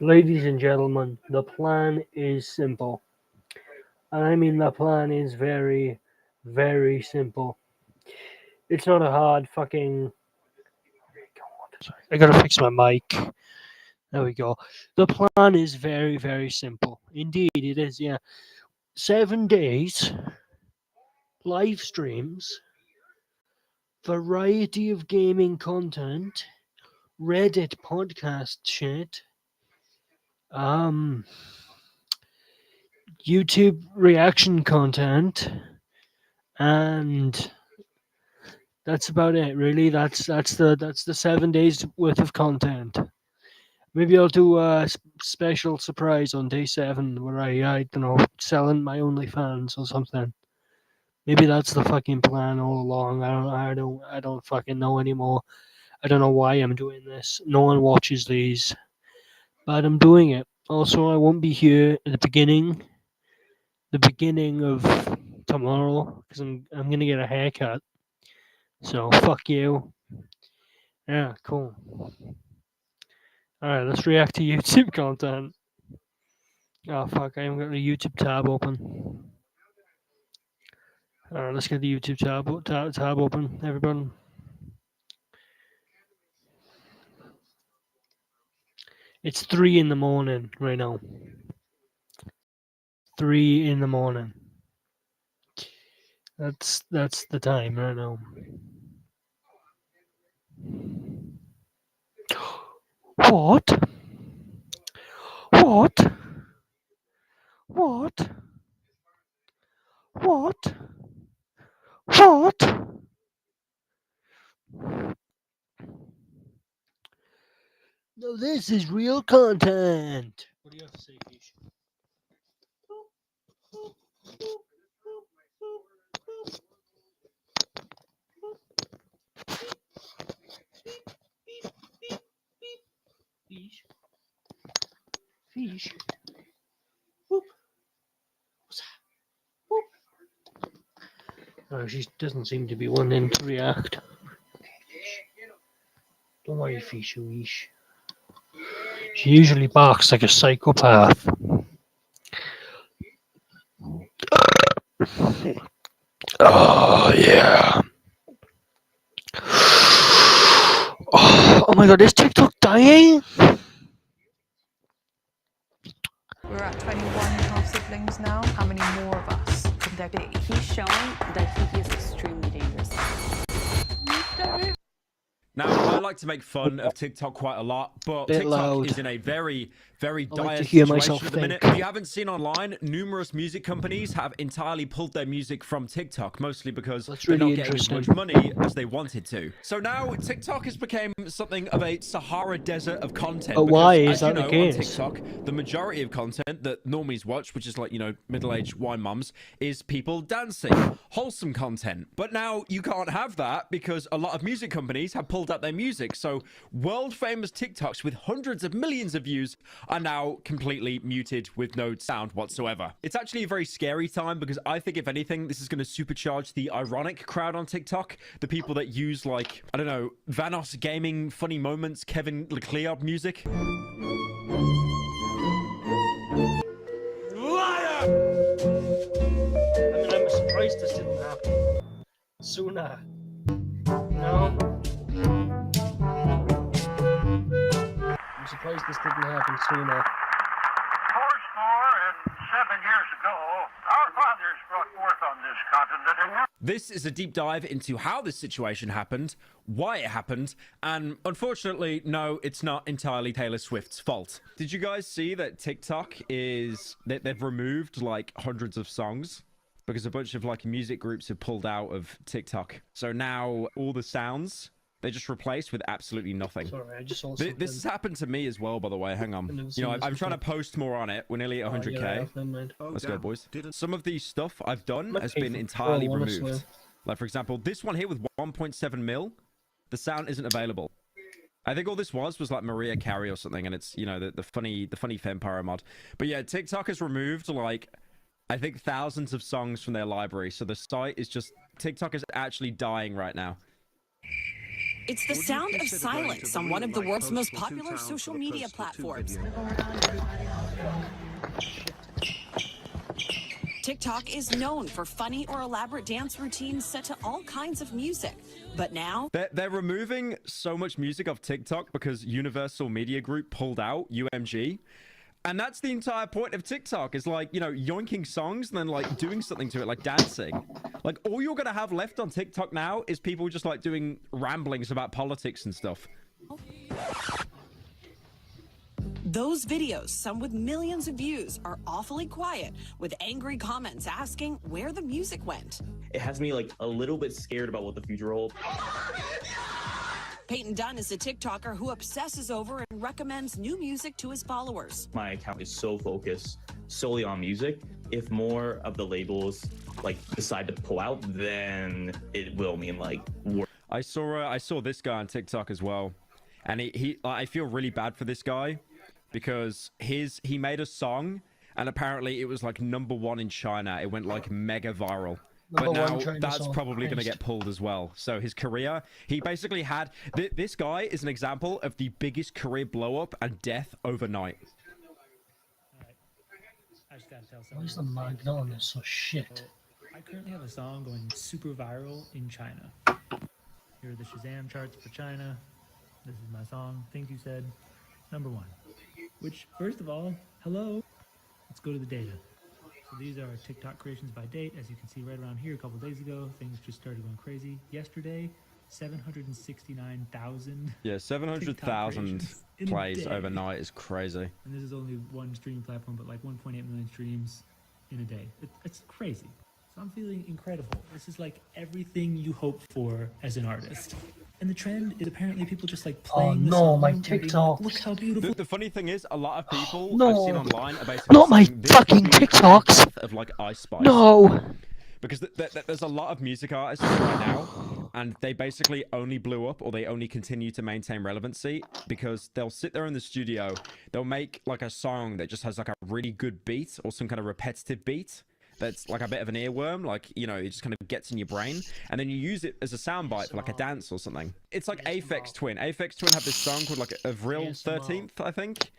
Ladies and gentlemen, the plan is simple. And I mean, the plan is very, very simple. It's not a hard fucking. Sorry, I gotta fix my mic. There we go. The plan is very, very simple. Indeed, it is, yeah. 7 days, live streams, variety of gaming content, Reddit podcast shit, um, YouTube reaction content, and that's about it. Really, that's the 7 days worth of content. Maybe I'll do a special surprise on day 7 where I don't know, selling my OnlyFans or something. Maybe that's the fucking plan all along. I don't fucking know anymore. I don't know why I'm doing this. No one watches these, but I'm doing it. Also, I won't be here at the beginning of tomorrow because I'm gonna get a haircut. So fuck you. Yeah, cool. All right, let's react to YouTube content. Oh fuck, I haven't got the YouTube tab open. All right, let's get the YouTube tab open, everyone. It's 3 in the morning right now. 3 in the morning. That's the time right now. What? What? What? What? What? No, this is real content. What do you have to say, Fish? Fish? Fish? Whoop. What's that? Whoop. Oh, she doesn't seem to be wanting to react. Don't worry, Fish. She usually barks like a psychopath. Oh, yeah. Oh my god, is TikTok dying? We're at 21 half siblings now. How many more of us could there be? He's shown that he is extremely dangerous. Now, I like to make fun of TikTok quite a lot, but Bit TikTok loud. is in a very, very I like dire to hear situation myself at the minute. think. If you haven't seen online, numerous music companies have entirely pulled their music from TikTok, mostly because That's they're really not getting as much interesting. money as they wanted to. So now, TikTok has become something of a Sahara desert of content. But because, why is as you that the know, on case? TikTok, the majority of content that normies watch, which is like, you know, middle-aged wine mums, is people dancing, wholesome content. But now you can't have that because a lot of music companies have pulled out their music. So world-famous TikToks with hundreds of millions of views are now completely muted with no sound whatsoever. It's actually a very scary time because I think, if anything, this is going to supercharge the ironic crowd on TikTok. The people that use, like, I don't know, Vanos Gaming, Funny Moments, Kevin Leclerc music. Liar! I mean, I'm surprised this didn't happen sooner. No? I'm surprised this didn't happen sooner. Fourscore and 7 years ago, our fathers brought forth on this continent. This is a deep dive into how this situation happened, why it happened, and unfortunately, no, it's not entirely Taylor Swift's fault. Did you guys see that TikTok they've removed like hundreds of songs? Because a bunch of like music groups have pulled out of TikTok. So now all the sounds, they just replaced with absolutely nothing. Sorry, I just saw something. This has happened to me as well, by the way. Hang on. You know, I'm trying to post more on it. We're nearly at 100k. Yeah, never mind. Let's go, boys. Some of the stuff I've done Might has pay been for entirely Pro, honestly. removed. Like, for example, this one here with 1.7 mil, the sound isn't available. I think all this was like Maria Carey or something, and it's, you know, the funny Vampire mod. But yeah, TikTok has removed, like, I think thousands of songs from their library. So the site is just, TikTok is actually dying right now. It's the sound of silence on one of the world's most popular social media platforms. TikTok is known for funny or elaborate dance routines set to all kinds of music. But now they're removing so much music off TikTok because Universal Media Group pulled out, UMG. And that's the entire point of TikTok, is like, you know, yoinking songs and then like doing something to it, like dancing. Like all you're gonna have left on TikTok now is people just like doing ramblings about politics and stuff. those videos, some with millions of views, are awfully quiet, with angry comments asking where the music went. It has me like a little bit scared about what the future holds. Peyton Dunn is a TikToker who obsesses over and recommends new music to his followers. My account is so focused solely on music. If more of the labels like decide to pull out, then it will mean like work. I saw this guy on TikTok as well, and I feel really bad for this guy because he made a song and apparently it was like #1 in China. It went like mega viral. But now that's probably going to get pulled as well. So his career, he basically had... This guy is an example of the biggest career blow-up and death overnight. Alright. I just gotta tell Why someone. is the magnet on this so shit? I currently have a song going super viral in China. Here are the Shazam charts for China. This is my song, Things You Said, #1. Which, first of all, hello. Let's go to the data. So these are TikTok creations by date. As you can see right around here, a couple days ago, things just started going crazy. Yesterday, 769,000. Yeah, 700,000 plays overnight is crazy. And this is only one streaming platform, but like 1.8 million streams in a day. It's crazy. So I'm feeling incredible. This is like everything you hope for as an artist. And the trend is apparently people just like playing the song my and being TikTok. like, look how beautiful. The funny thing is, a lot of people No. I've seen online are basically Not my saying this fucking would be the TikToks. death of like Ice Spice. No! Because there's a lot of music artists right now, and they basically only blew up or they only continue to maintain relevancy because they'll sit there in the studio, they'll make like a song that just has like a really good beat or some kind of repetitive beat that's like a bit of an earworm, like, you know, it just kind of gets in your brain, and then you use it as a soundbite for like a dance or something. It's like Aphex Twin. Aphex Twin have this song called like Avril 13th, I think.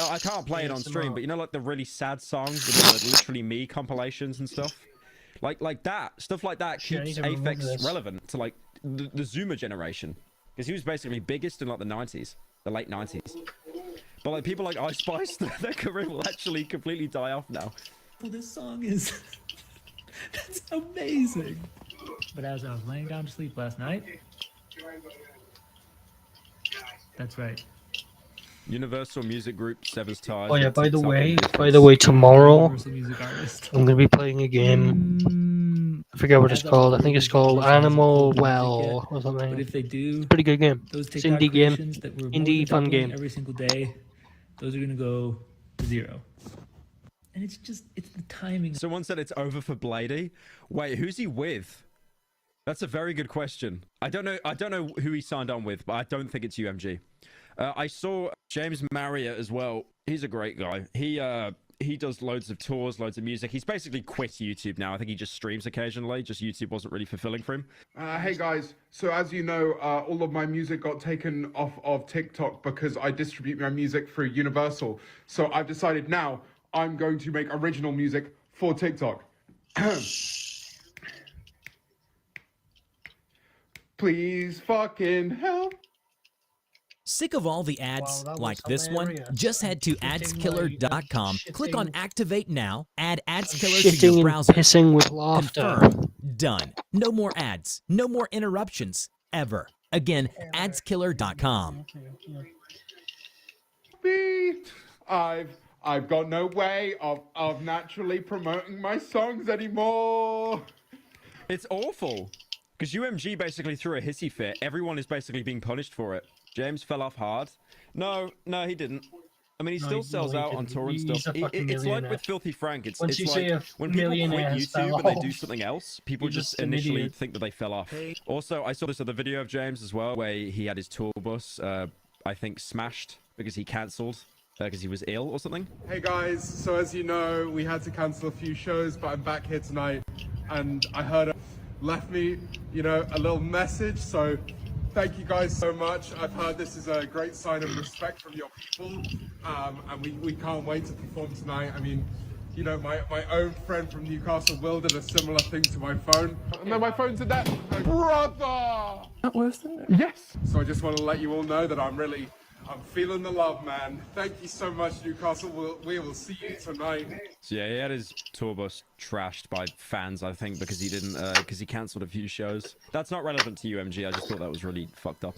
I can't play it on stream, but you know, like the really sad songs with like literally me compilations and stuff. Like that, stuff like that keeps Aphex relevant to like the Zoomer generation, because he was basically biggest in like the 90s, the late 90s. But like people like Ice Spice, their career will actually completely die off now. Well, this song is that's amazing. But as I was laying down to sleep last night, that's right. Universal Music Group severs ties. Oh yeah, with by the TikTok way, tomorrow Universal music artist. I'm gonna be playing a game. I forget what it's called. I think it's called Animal Well or But something. if they do, Pretty good game. those It's TikTok indie game. creations that we're Indie fun game. every single day, those are gonna go to 0. And it's the timing. Someone said it's over for Bladey. Wait, who's he with? That's a very good question. I don't know who he signed on with, but I don't think it's UMG. I saw James Marriott as well. He's a great guy. He does loads of tours, loads of music. He's basically quit YouTube now. I think he just streams occasionally. Just YouTube wasn't really fulfilling for him. Hey guys, so as you know, all of my music got taken off of TikTok because I distribute my music through Universal. So I've decided now I'm going to make original music for TikTok. Please fucking help. Sick of all the ads Wow, that like was this one? hilarious. Just head to Shitting adskiller.com, like, click on shitting- Activate Now, add AdSkiller to Shitting your and browser. pissing with laughter. Confirm. Done. No more ads. No more interruptions. Ever. Again, adskiller.com. I've got no way of naturally promoting my songs anymore. It's awful. Because UMG basically threw a hissy fit. Everyone is basically being punished for it. James fell off hard. No, he didn't. I mean, he still sells out on tour and He's stuff. a fucking It's like millionaire. with Filthy Frank. It's Once you like say a when people quit millionaire has YouTube fell and they do off, something else, people you're just just an initially idiot. think that they fell off. Also, I saw this other video of James as well, where he had his tour bus, I think, smashed because he cancelled because he was ill or something. Hey guys, so as you know, we had to cancel a few shows, but I'm back here tonight, and I heard left me, you know, a little message, so Thank you guys so much. I've heard this is a great sign of respect from your people, and we can't wait to perform tonight. I mean, you know, my own friend from Newcastle, Will, did a similar thing to my phone. And then my phone said that, brother! Not worse than it. Yes! So I just want to let you all know that I'm feeling the love, man. Thank you so much, Newcastle. We will see you tonight. So yeah, he had his tour bus trashed by fans, I think, because he didn't, because he cancelled a few shows. That's not relevant to UMG. I just thought that was really fucked up.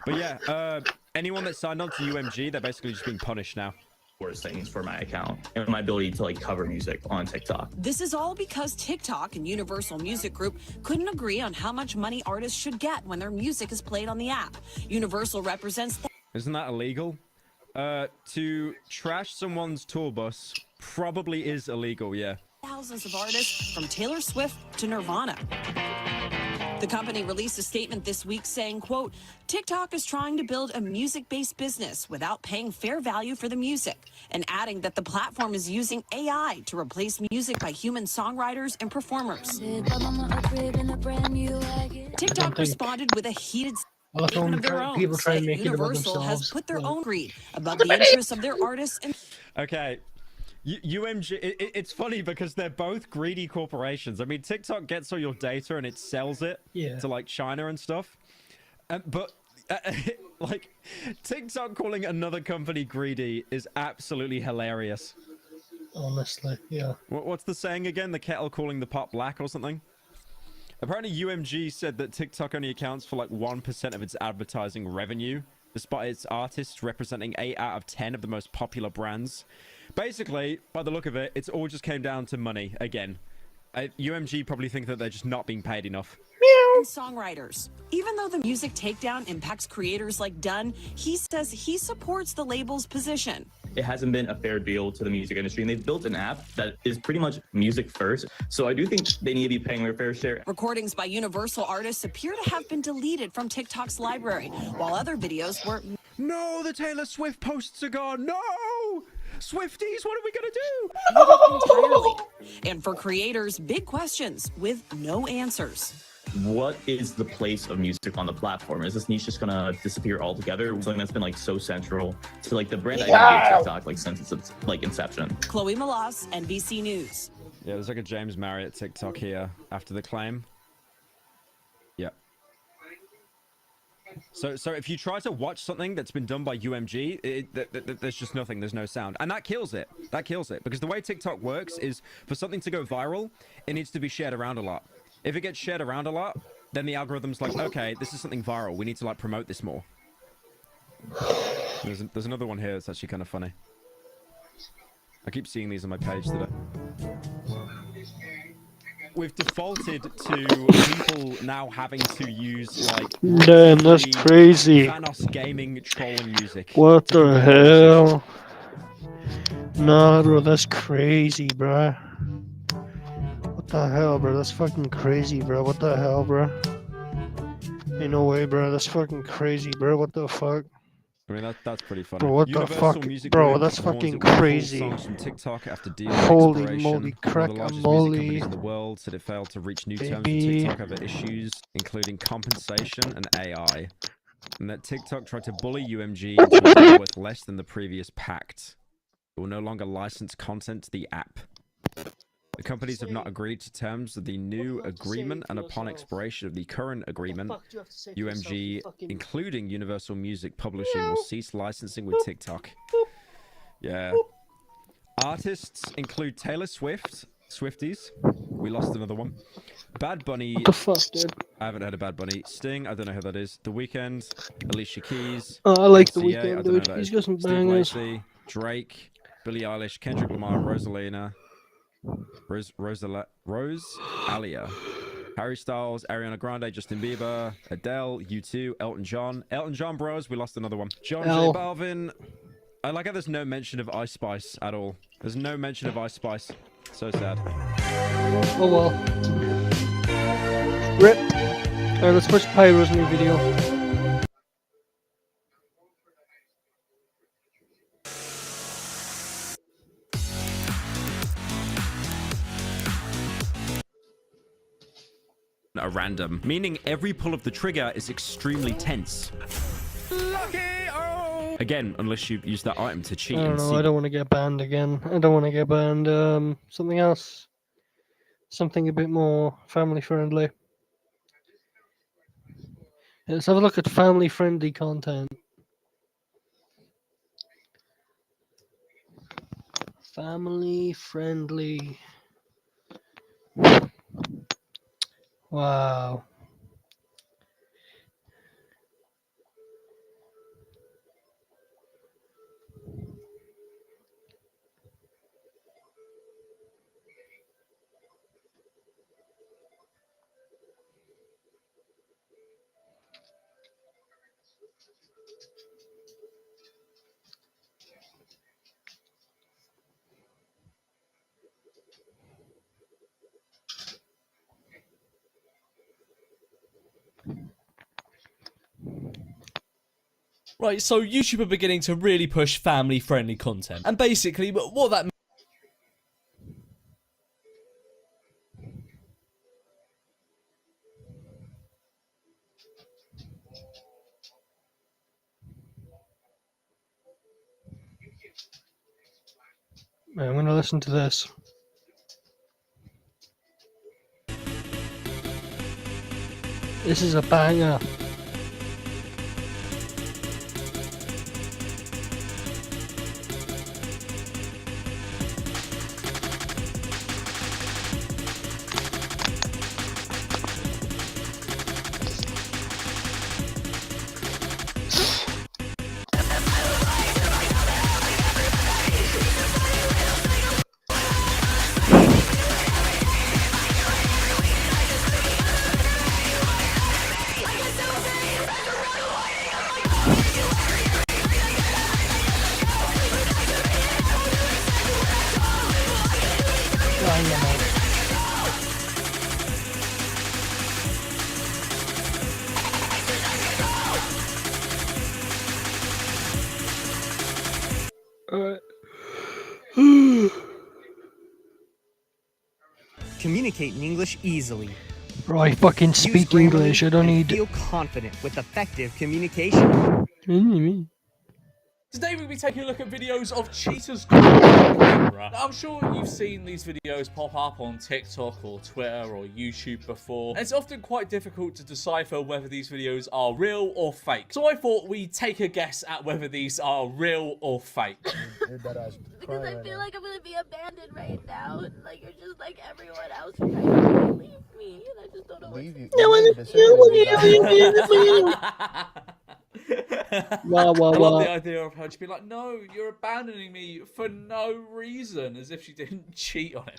But yeah, anyone that signed on to UMG, they're basically just being punished now. Worst things for my account and my ability to like cover music on TikTok. This is all because TikTok and Universal Music Group couldn't agree on how much money artists should get when their music is played on the app. Universal represents Isn't that illegal? To trash someone's tour bus probably is illegal, yeah. thousands of artists from Taylor Swift to Nirvana. The company released a statement this week saying, quote, TikTok is trying to build a music-based business without paying fair value for the music, and adding that the platform is using AI to replace music by human songwriters and performers. TikTok responded with a heated statement of their own, people try and saying make it about Universal has themselves. put their own greed above the interests of their artists and Okay. UMG, it's funny because they're both greedy corporations. I mean, TikTok gets all your data and it sells it to like China and stuff. But like TikTok calling another company greedy is absolutely hilarious. Honestly, yeah. What's the saying again? The kettle calling the pot black or something? Apparently UMG said that TikTok only accounts for like 1% of its advertising revenue, despite its artists representing 8 out of 10 of the most popular brands. Basically, by the look of it, it's all just came down to money again. UMG probably think that they're just not being paid enough. and songwriters. Even though the music takedown impacts creators like Dunn, he says he supports the label's position. It hasn't been a fair deal to the music industry, and they've built an app that is pretty much music first. So I do think they need to be paying their fair share. Recordings by Universal artists appear to have been deleted from TikTok's library, while other videos were... No, the Taylor Swift posts are gone. No! Swifties, what are we gonna do? entirely. And for creators, big questions with no answers. What is the place of music on the platform? Is this niche just gonna disappear altogether? Something that's been like so central to like the brand identity of TikTok like since its like inception. Chloe Malas, NBC News. Yeah, there's like a James Marriott TikTok here after the claim. Yeah. So if you try to watch something that's been done by UMG, there's just nothing. There's no sound. And that kills it. That kills it. Because the way TikTok works is for something to go viral, it needs to be shared around a lot. If it gets shared around a lot, then the algorithm's like, okay, this is something viral. We need to like promote this more. There's another one here that's actually kind of funny. I keep seeing these on my page today. We've defaulted to people now having to use like damn, that's crazy. Thanos gaming trolling music. What the hell? Nah, bro, that's crazy, bro. What the hell, bro? That's fucking crazy, bro. What the hell, bro? Ain't no way, bro. That's fucking crazy, bro. What the fuck? I mean, that's pretty funny. Bro, what the Universal fuck? Music Bro, Group that's warns fucking it will pull crazy. songs from TikTok after deal Holy expiration. moly, One of crack the a largest music moly. companies in the world said it failed to reach new terms with Baby. TikTok over issues, including compensation and AI. And that TikTok tried to bully UMG into a deal worth less than the previous pact. It will no longer license content to the app. The companies have not agreed to terms of the new agreement, and upon expiration of the current agreement, UMG, including Universal Music Publishing, will cease licensing with TikTok. Yeah. Artists include Taylor Swift, Swifties. We lost another one. Bad Bunny. What the fuck, dude? I haven't heard of Bad Bunny. Sting, I don't know who that is. The Weeknd, Alicia Keys. I like The MCA, I Weeknd, don't know dude. who that He's is. got some Steve bangers. Lacy, Drake, Billie Eilish, Kendrick Lamar, Rosalina, Rose Alia, Harry Styles, Ariana Grande, Justin Bieber, Adele, U2, Elton John, Bros. We lost another one. John J Balvin. I like how there's no mention of Ice Spice at all. There's no mention of Ice Spice. So sad. Oh well. Rip. Alright, let's watch Pyro's new video. are random, meaning every pull of the trigger is extremely tense. Lucky! Oh! Again, unless you use that item to cheat I don't and know. see. I don't want to get banned again. I don't want to get banned. Something else. Something a bit more family friendly. Let's have a look at family friendly content. Family friendly. Wow. Right, so YouTube are beginning to really push family-friendly content. And basically, what that Right, I'm going to listen to this. This is a banger. Communicate in English easily. Bro, I fucking Use speak Grammarly English. I don't and need. feel confident with effective communication. Today we'll be taking a look at videos of cheaters caught on camera. Now, I'm sure you've seen these videos pop up on TikTok or Twitter or YouTube before, and it's often quite difficult to decipher whether these videos are real or fake. So I thought we'd take a guess at whether these are real or fake. Because I feel like I'm gonna be abandoned right now. Like you're just like everyone else. You're trying to leave me, and I just don't know what to do. Wow, wow, I love wow. the idea of her just being like, no, you're abandoning me for no reason, as if she didn't cheat on him.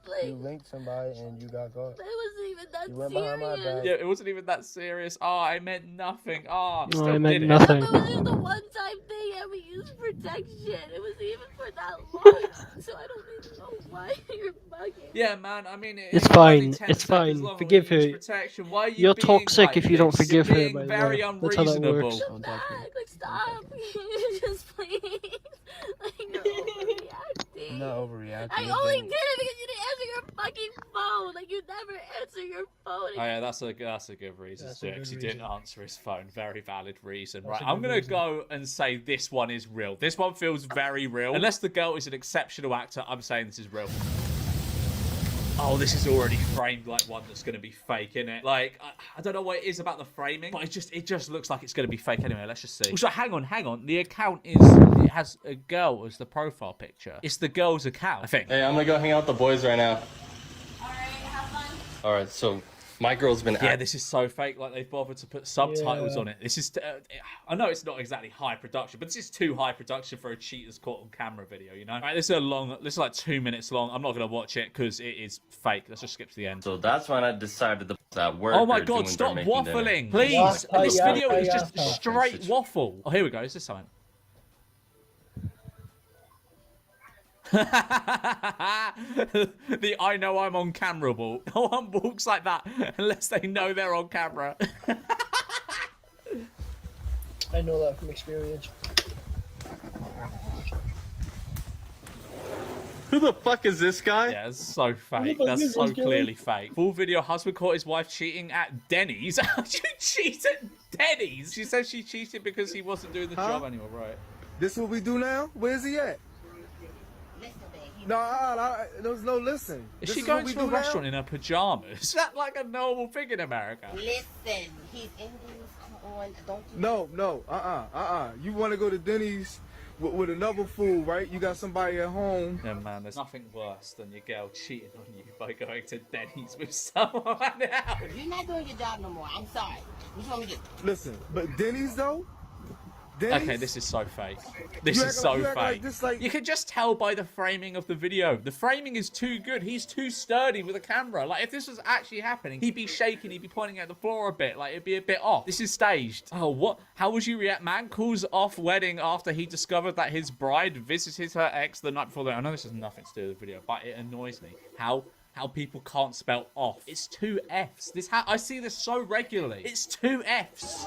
Like, you linked somebody and you got caught. It wasn't even that You went behind my serious. back. Yeah, it wasn't even that serious. Oh, I meant nothing. Oh, you Oh, still I meant did it. nothing. It was just a one-time thing, and we used protection. It wasn't even for that long, so I don't even know why you're bugging. Yeah, man. I mean, It's only fine. 10 It's seconds fine. long Forgive when you her. use protection. Why are you You're being toxic like if you don't this? forgive You're her, being by the very way. That's how that unreasonable. works. Come back, like stop, just please. Like you're overreacting. I'm not overreacting. I only did it because you didn't answer your fucking phone. Like you never answer your phone. Oh yeah, that's a good reason That's to a do it, 'cause good he didn't reason. answer his phone. Very valid reason. That's Right, a I'm good gonna reason. go and say this one is real. This one feels very real. Unless the girl is an exceptional actor, I'm saying this is real. Oh, this is already framed like one that's going to be fake, isn't it? Like, I don't know what it is about the framing, but it just looks like it's going to be fake anyway. Let's just see. Also, hang on. The account it has a girl as the profile picture. It's the girl's account, I think. Hey, I'm gonna go hang out with the boys right now. Alright, have fun. Alright, so my girl's been Yeah, this is so fake. Like they've bothered to put subtitles Yeah. on it. This is, I know it's not exactly high production, but this is too high production for a cheaters caught on camera video. You know, right, this is like 2 minutes long. I'm not gonna watch it because it is fake. Let's just skip to the end. So that's when I decided the at work. Oh my are god, doing stop their making waffling, dinner. please. Yeah, This yeah, video is yeah, just yeah. straight waffle. Oh, here we go. Is this something? The I know I'm on camera walk. No one walks like that unless they know they're on camera. I know that from experience. Who the fuck is this guy? Yeah, it's so fake. That's so clearly fake. Full video, husband caught his wife cheating at Denny's. You cheat at Denny's? She says she cheated because he wasn't doing the job anymore, right? This what we do now? Where is he at? No, there's no listen. Is she going to a restaurant in her pajamas? Is that like a normal thing in America? Listen, he's in this. Come on, don't do No. You want to go to Denny's with another fool, right? You got somebody at home. Yeah, man, there's nothing worse than your girl cheating on you by going to Denny's with someone else. You're not doing your job no more. I'm sorry. What you want me to do? Listen, but Denny's though? Okay, this is so fake. This is so fake. You can just tell by the framing of the video. The framing is too good. He's too sturdy with a camera. Like, if this was actually happening, he'd be shaking, he'd be pointing at the floor a bit. Like, it'd be a bit off. This is staged. Oh, what? How would you react? Man calls off wedding after he discovered that his bride visited her ex the night before the... I know this has nothing to do with the video, but it annoys me. How people can't spell off. It's two Fs. I see this so regularly. It's two Fs.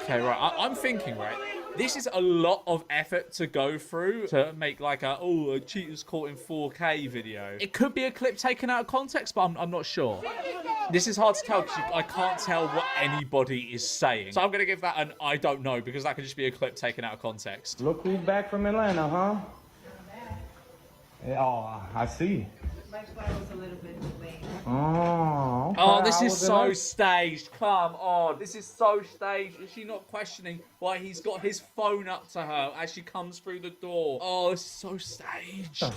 Okay, right, I'm thinking, right, this is a lot of effort to go through to make like a cheaters caught in 4K video. It could be a clip taken out of context, but I'm not sure. This is hard to tell because I can't tell what anybody is saying. So I'm going to give that an I don't know because that could just be a clip taken out of context. Look who's back from Atlanta, huh? Oh, I see. Oh, okay. Oh, this is so staged. Come on. This is so staged. Is she not questioning why he's got his phone up to her as she comes through the door? Oh, it's so staged. It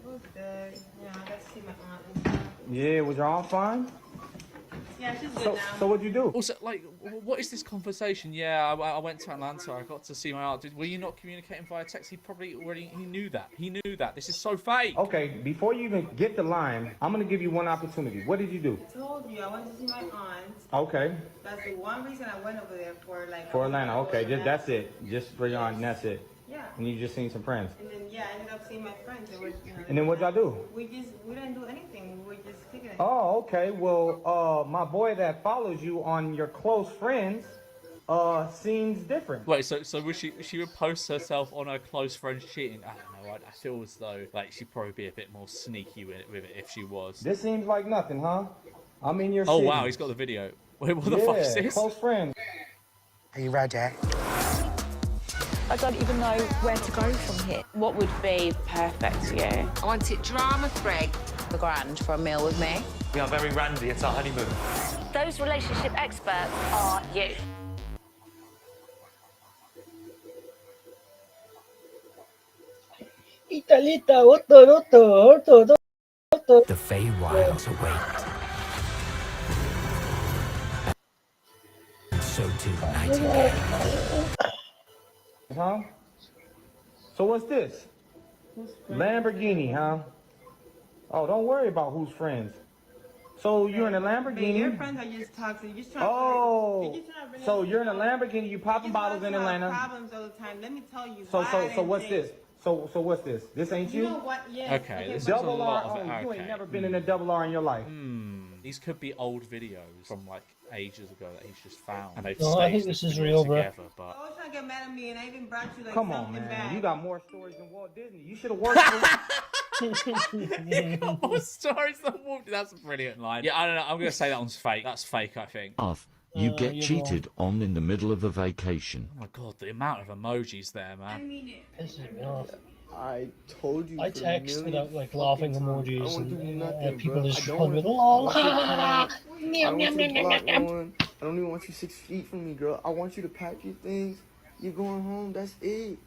was good. Yeah, I got to see my aunt. Yeah, was your aunt fine? Yeah, she's good now. So what'd you do? Also, like, what is this conversation? Yeah, I went to Atlanta. I got to see my aunt. Were you not communicating via text? He probably already knew that. He knew that. This is so fake. Okay, before you even get the line, I'm gonna give you one opportunity. What did you do? I told you I went to see my aunt. Okay. That's the one reason I went over there for, like. For Atlanta. Okay, that's it. Just for your aunt. And that's it. Yeah. And you just seen some friends. And then I ended up seeing my friends. And then what'd y'all do? We didn't do anything. We were just kicking it. Oh, okay. Well, my boy that follows you on your close friends, seems different. Wait, so she would post herself on her close friends cheating? I don't know. I feel as though like she'd probably be a bit more sneaky with it if she was. This seems like nothing, huh? I'm in your Oh city. wow, he's got the video. Wait, what the fuck is this? Close friends. Are you ready? I don't even know where to go from here. What would be perfect for you? I want it drama-free. The grand for a meal with me. We are very randy. It's our honeymoon. Those relationship experts are you. The Feywilds await. And so too Nightingale. Huh? So what's this? Lamborghini, huh? Oh, don't worry about who's friends. So you're in a Lamborghini. Your friends are just toxic. You're just trying so you're in a Lamborghini. You popping bottles in Atlanta. Problems all the time. Let me tell you. So what's this? So what's this? This ain't you? You know what? Yeah. Okay, this is Double a lot R. of it. Oh, you Okay. ain't never been in a double R in your life. These could be old videos from like ages ago that he's just found, and they've No, I think staged this it is real, bro. together. But Always trying to get mad at me, and I even brought you like Come on, something man. back. You got more stories than Walt Disney. You should have worked for more stories than Walt. That's a brilliant line. Yeah, I don't know. I'm gonna say that one's fake. That's fake, I think. You get cheated on in the middle of a vacation. Oh my god, the amount of emojis there, man. I mean it. Pisses me off. I told you. I for text a without million like laughing fucking times. emojis I won't do and nothing, people bro. just I don't respond with want- lol. I don't want you to block no one. I don't even want you 6 feet from me, girl. I want you to pack your things. You're going home. That's it.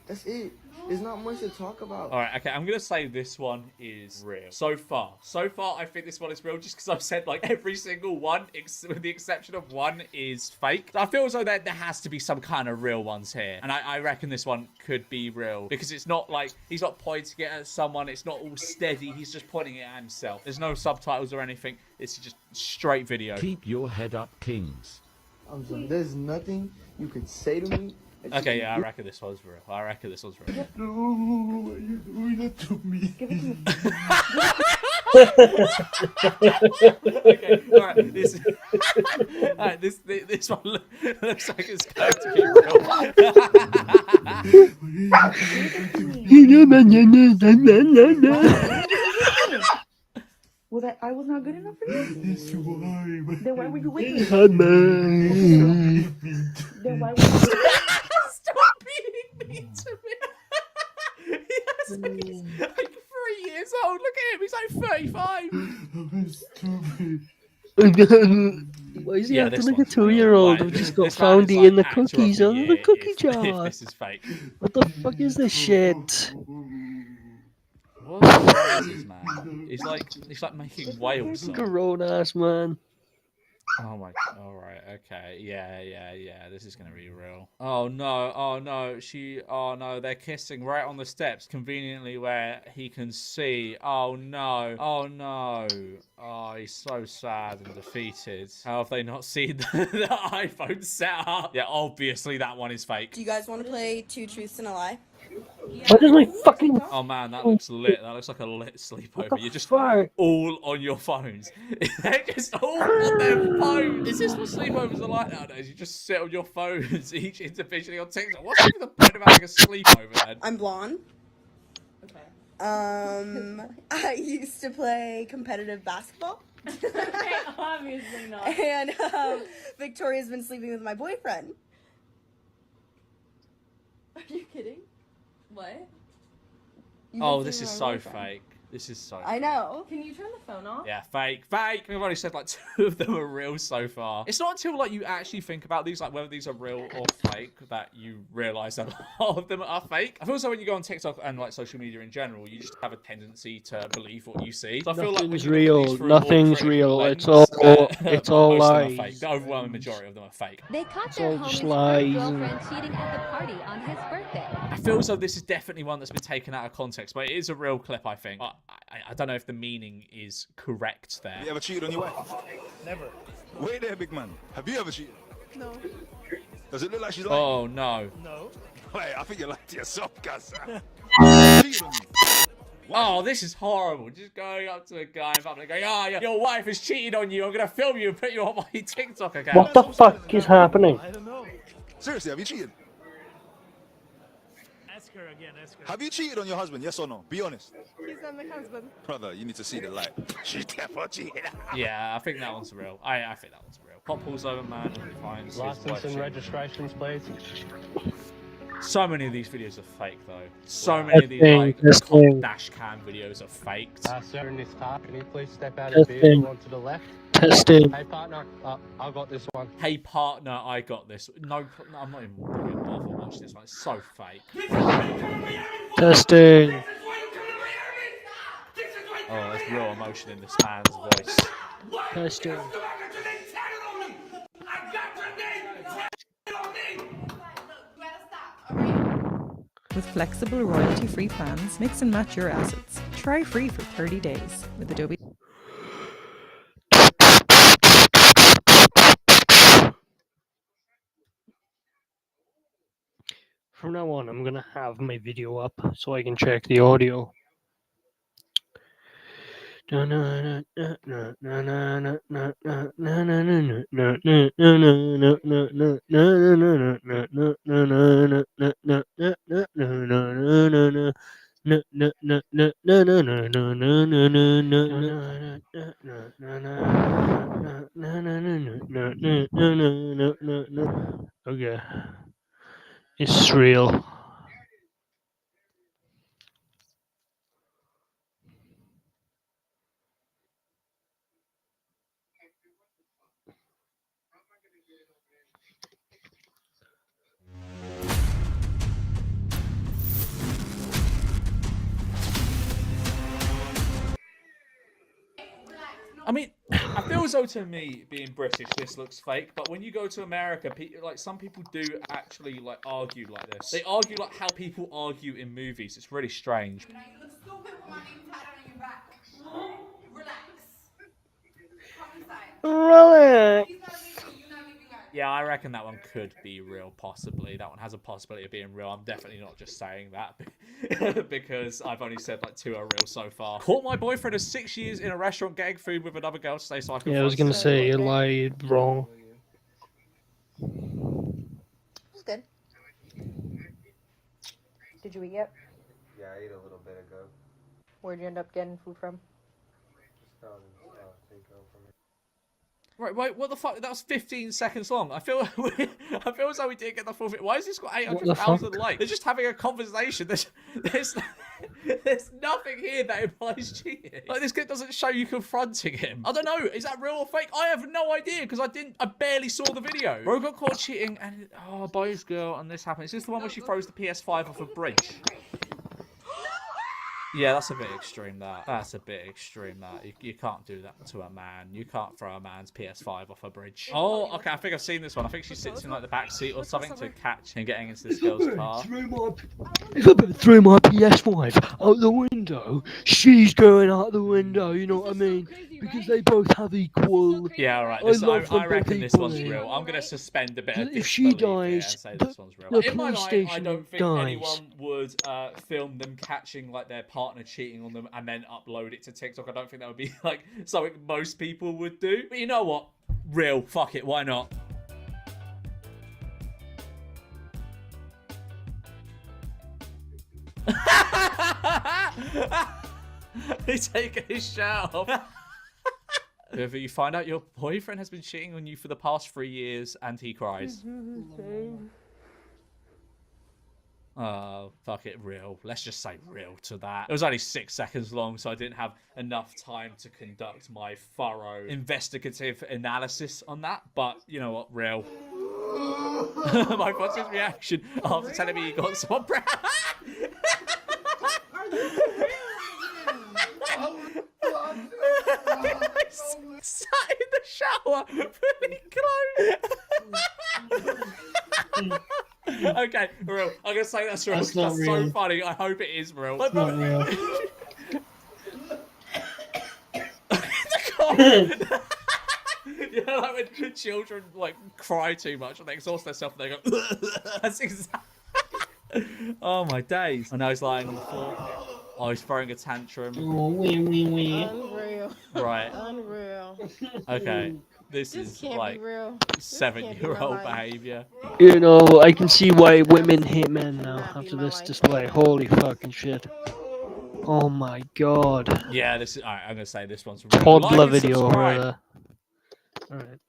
That's it. There's not much to talk about. All right, okay, I'm gonna say this one is real. So far, I think this one is real, just because I've said like every single one, with the exception of one, is fake. I feel as though there has to be some kind of real ones here, and I reckon this one could be real because it's not like he's not pointing it at someone. It's not all steady. He's just pointing it at himself. There's no subtitles or anything. It's just straight video. Keep your head up, kings. There's nothing you could say to me. Okay, yeah, I reckon this one's real. I reckon this one's real. No, what are you doing that to me? Okay, all right. This, all right. This one looks like it's going to be real. Well, that I was not good enough for you? Yes, you are. Then why were you with me? Then Then why were you with me? Stop being mean to me. He's like 3 years old. Look at him. He's like 35. Why is he Yeah, acting this like a one's real. 2-year-old who Like, just got this man found is eating the like actor of cookies the out of the year cookie if jar? this is fake. What the fuck is this shit? What are these noises, man? He's like making whale song. Grown ass man. Oh my. All right. Okay. Yeah. This is gonna be real. Oh no. Oh no. Oh no. They're kissing right on the steps, conveniently where he can see. Oh no. Oh no. Oh, he's so sad and defeated. How have they not seen the iPhone set up? Yeah, obviously that one is fake. Do you guys want to play Two Truths and a Lie? What is my fucking... Oh man, that looks lit. That looks like a lit sleepover. You're just fuck? all on your phones. They're just all on their phones. Is this what sleepovers are like nowadays? You just sit on your phones, each individually on TikTok. What's even the point of having a sleepover then? I'm blonde. Okay. I used to play competitive basketball. Obviously not. And Victoria's been sleeping with my boyfriend. Are you kidding? What? Oh, this is so fake. This is so I know. Can you turn the phone off? Yeah, fake. We've only said like 2 of them are real so far. It's not until like you actually think about these, like whether these are real or fake, that you realise that a lot of them are fake. I feel so when you go on TikTok and like social media in general, you just have a tendency to believe what you see. So I feel like when Nothing's you look at these real. through a more Nothing's critical real. lens, It's all most of them are lies. fake. The overwhelming majority of them are fake. They caught It's their all just homie's lies. girlfriend cheating at the party on his birthday. I feel as though this is definitely one that's been taken out of context, but it is a real clip, I think. I don't know if the meaning is correct there. Have you ever cheated on your wife? Never. Wait there, big man. Have you ever cheated? No. Does it look like she's lying? Oh, no. No. Wait, I think you're lying to yourself, cuz. Oh, this is horrible. Just going up to a guy in public going, oh, your wife has cheated on you. I'm going to film you and put you on my TikTok account. What the fuck is happening? I don't know. Seriously, have you cheated? Ask her again, ask her. Have you cheated on your husband? Yes or no? Be honest. He's not my husband. Brother, you need to see the light. She definitely cheated. Yeah, I think that one's real. I think that one's real. Pop pulls over, man, and finds his wife cheating. registrations, please. So many of these videos are fake, though. So many of these Testing. dash cam videos are faked. Sir, in this car, can you please step out of the vehicle onto the left? Testing. Hey, partner, I got this one. Hey, partner, I got this. No, I'm not even going to bother watching this one. It's so fake. Testing. Oh, there's real emotion in this man's voice. Testing. With flexible royalty-free plans, mix and match your assets. Try free for 30 days with Adobe. From now on, I'm gonna have my video up so I can check the audio. Okay. It's real. I mean, I feel as though to me, being British, this looks fake. But when you go to America, like some people do actually like argue like this. They argue like how people argue in movies. It's really strange. You look stupid with my name tatted on your back. Relax. Relax. Yeah, I reckon that one could be real, possibly. That one has a possibility of being real. I'm definitely not just saying that because I've only said like 2 are real so far. Caught my boyfriend of 6 years in a restaurant getting food with another girl today, so I can Yeah, I was find gonna say you lied wrong. It's good. Did you eat yet? Yeah, I ate a little bit ago. Where'd you end up getting food from? Just found takeout from it. Right, wait, what the fuck? That was 15 seconds long. I feel I feel as though we didn't get the full thing. Why has this got 800,000 likes? They're just having a conversation. There's nothing here that implies cheating. Like, this kid doesn't show you confronting him. I don't know. Is that real or fake? I have no idea because I barely saw the video. Bro got caught cheating and by his girl and this happened. Is this the one where she throws the PS5 off a bridge? Yeah, that's a bit extreme, that. That's a bit extreme, that. You can't do that to a man. You can't throw a man's PS5 off a bridge. Oh, okay, I think I've seen this one. I think she sits in, like, the back seat or something to catch him getting into this girl's car. If I throw my PS5 out the window, she's going out the window, you know what I mean? Because they both have equal... Yeah, alright. I reckon this one's real. I'm going to suspend a bit of If she dies, and say this one's real. the In my mind, I PlayStation don't think dies. anyone would film them catching, like, their partner cheating on them and then upload it to TikTok. I don't think that would be, like, something most people would do. But you know what? Real. Fuck it. Why not? He's taking his shirt off. If you find out your boyfriend has been cheating on you for the past 3 years and he cries. Oh, fuck it, real. Let's just say real to that. It was only 6 seconds long, so I didn't have enough time to conduct my thorough investigative analysis on that. But you know what, real. My what's his reaction after telling me he got someone sat in the shower, putting clothes. Okay, real. I'm gonna say that's real. That's so funny. I hope it is real. It's not real. You know, like when children like cry too much and they exhaust themselves and they go. That's exactly. Oh my days! I know he's lying on the floor. Oh, he's throwing a tantrum. Oh, wee. Unreal. Right. Unreal. Okay. This This is can't like be real. 7-year-old behavior. You know, I can see why women hate men now after this display. Holy fucking shit. Oh my god. Yeah, this is. Alright, I'm gonna say this one's real. Toddler Like and video subscribe. horror. Alright.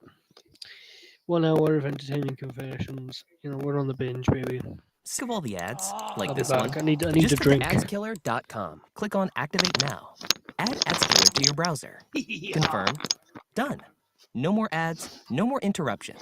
1 hour of entertaining confessions. You know, we're on the binge, baby. Sick of all the ads, like I'll be this back. one? I need Just to go drink. to adskiller.com. Click on Activate Now. Add AdSkiller to your browser. Confirm. Done. No more ads, no more interruptions.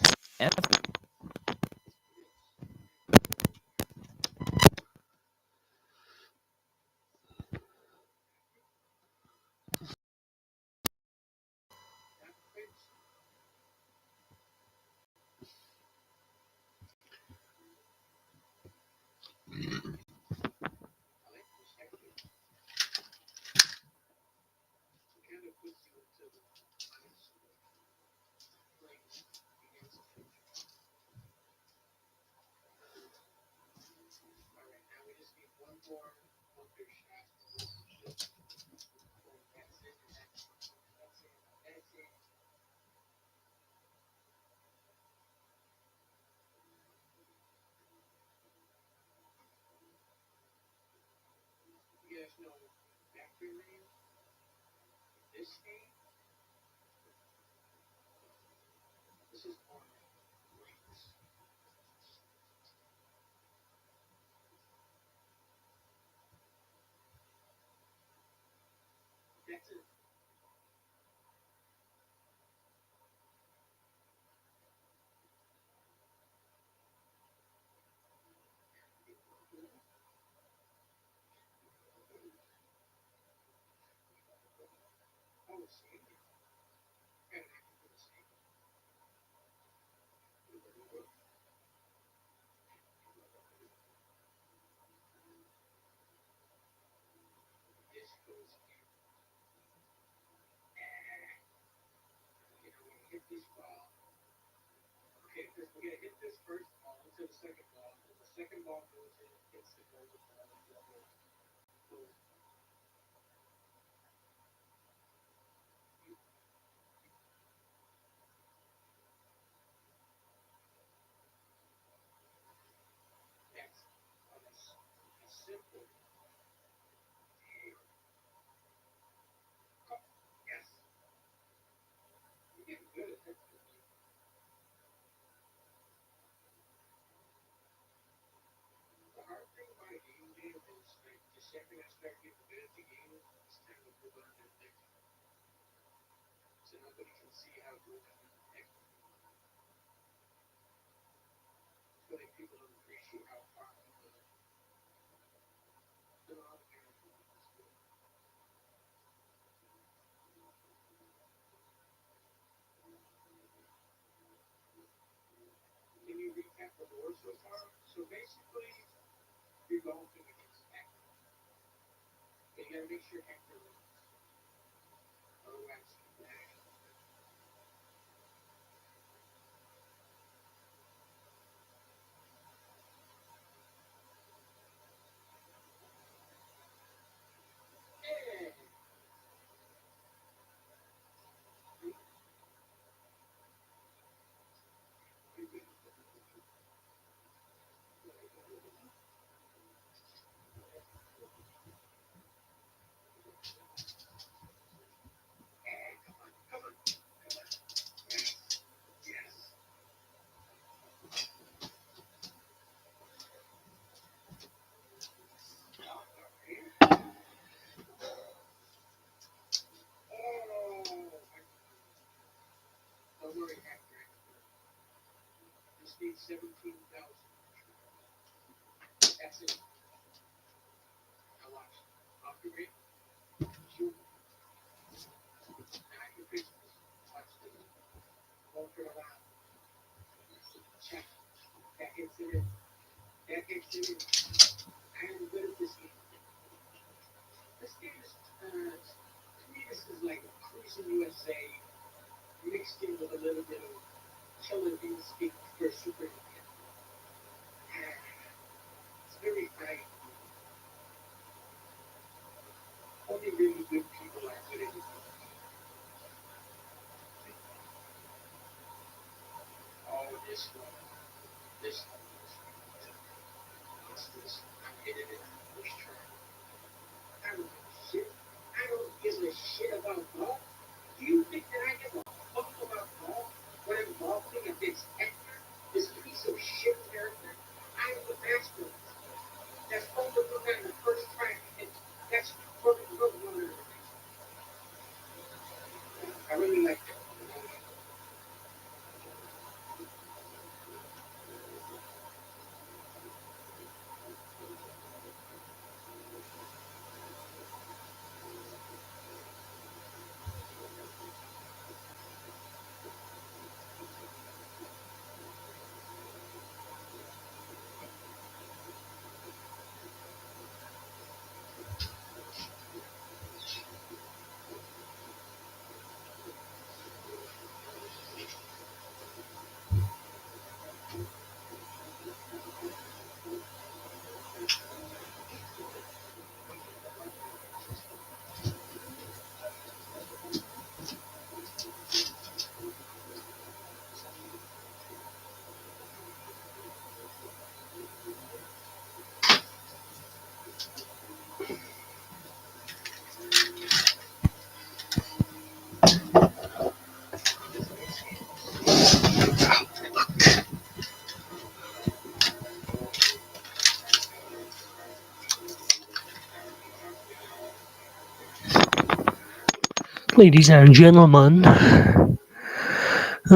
Ladies and gentlemen, I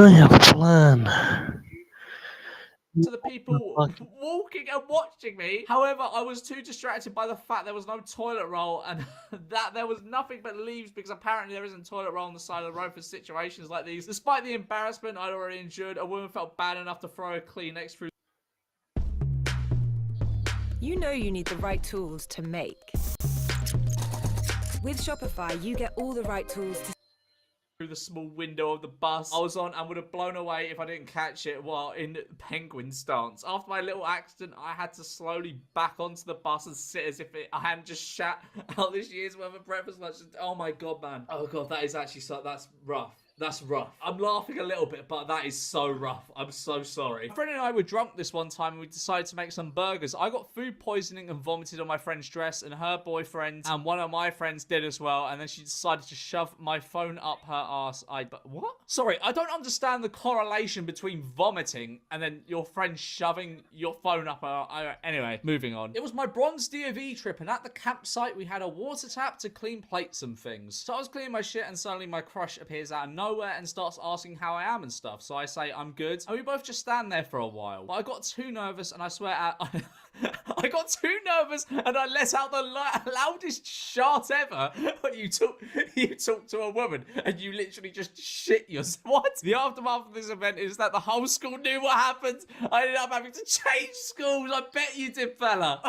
have a plan. To the people walking and watching me. However, I was too distracted by the fact there was no toilet roll and that there was nothing but leaves because apparently there isn't toilet roll on the side of the road for situations like these. Despite the embarrassment I'd already endured, a woman felt bad enough to throw a Kleenex through. You know you need the right tools to make. With Shopify, you get all the right tools to through the small window of the bus I was on and would have blown away if I didn't catch it while in penguin stance. After my little accident, I had to slowly back onto the bus and sit as if I hadn't just shat out this year's worth of breakfast lunch. Oh my god, man. Oh god, that is actually that's rough. That's rough. I'm laughing a little bit, but that is so rough. I'm so sorry. My friend and I were drunk this one time and we decided to make some burgers. I got food poisoning and vomited on my friend's dress, and her boyfriend and one of my friends did as well, and then she decided to shove my phone up her ass. But what? Sorry, I don't understand the correlation between vomiting and then your friend shoving your phone up her... Anyway, moving on. It was my bronze DOV trip, and at the campsite we had a water tap to clean plates and things. So I was cleaning my shit and suddenly my crush appears out of nowhere and starts asking how I am and stuff. So I say I'm good, and we both just stand there for a while. But I got too nervous, and I swear I got too nervous and I let out the loudest shart ever when you talk to a woman and you literally just shit yourself. What? The aftermath of this event is that the whole school knew what happened. I ended up having to change schools. I bet you did, fella.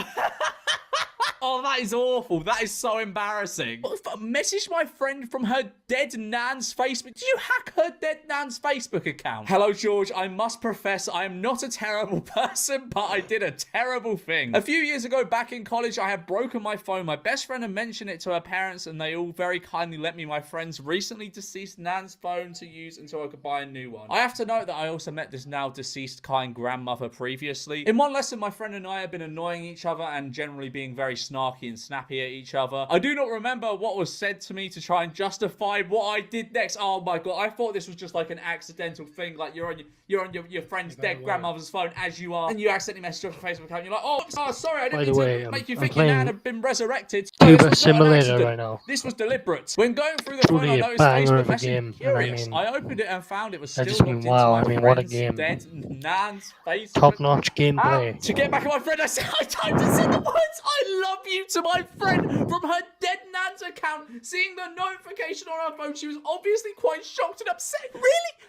Oh, that is awful. That is so embarrassing. Message my friend from her dead nan's Facebook. Did you hack her dead nan's Facebook account? Hello, George. I must profess I am not a terrible person, but I did a terrible thing. A few years ago, back in college, I had broken my phone. My best friend had mentioned it to her parents, and they all very kindly lent me my friend's recently deceased nan's phone to use until I could buy a new one. I have to note that I also met this now deceased kind grandmother previously. In one lesson, my friend and I have been annoying each other and generally being very snarky and snappy at each other. I do not remember what was said to me to try and justify what I did next. Oh my god, I thought this was just like an accidental thing, like you're on your friend's dead grandmother's phone as you are, and you accidentally message off your Facebook account, and you're like, oh sorry, I didn't mean to make you think your nan had been resurrected. Tuba Simulator right now. This was deliberate. When going through the phone, I noticed Facebook message. Curious. I opened it and found it was still logged into my friend's dead nan's Facebook. Top-notch gameplay. To get back at my friend, I typed and said the words "I love you" to my friend from her dead nan's account. Seeing the notification on her phone, she was obviously quite shocked and upset. Really?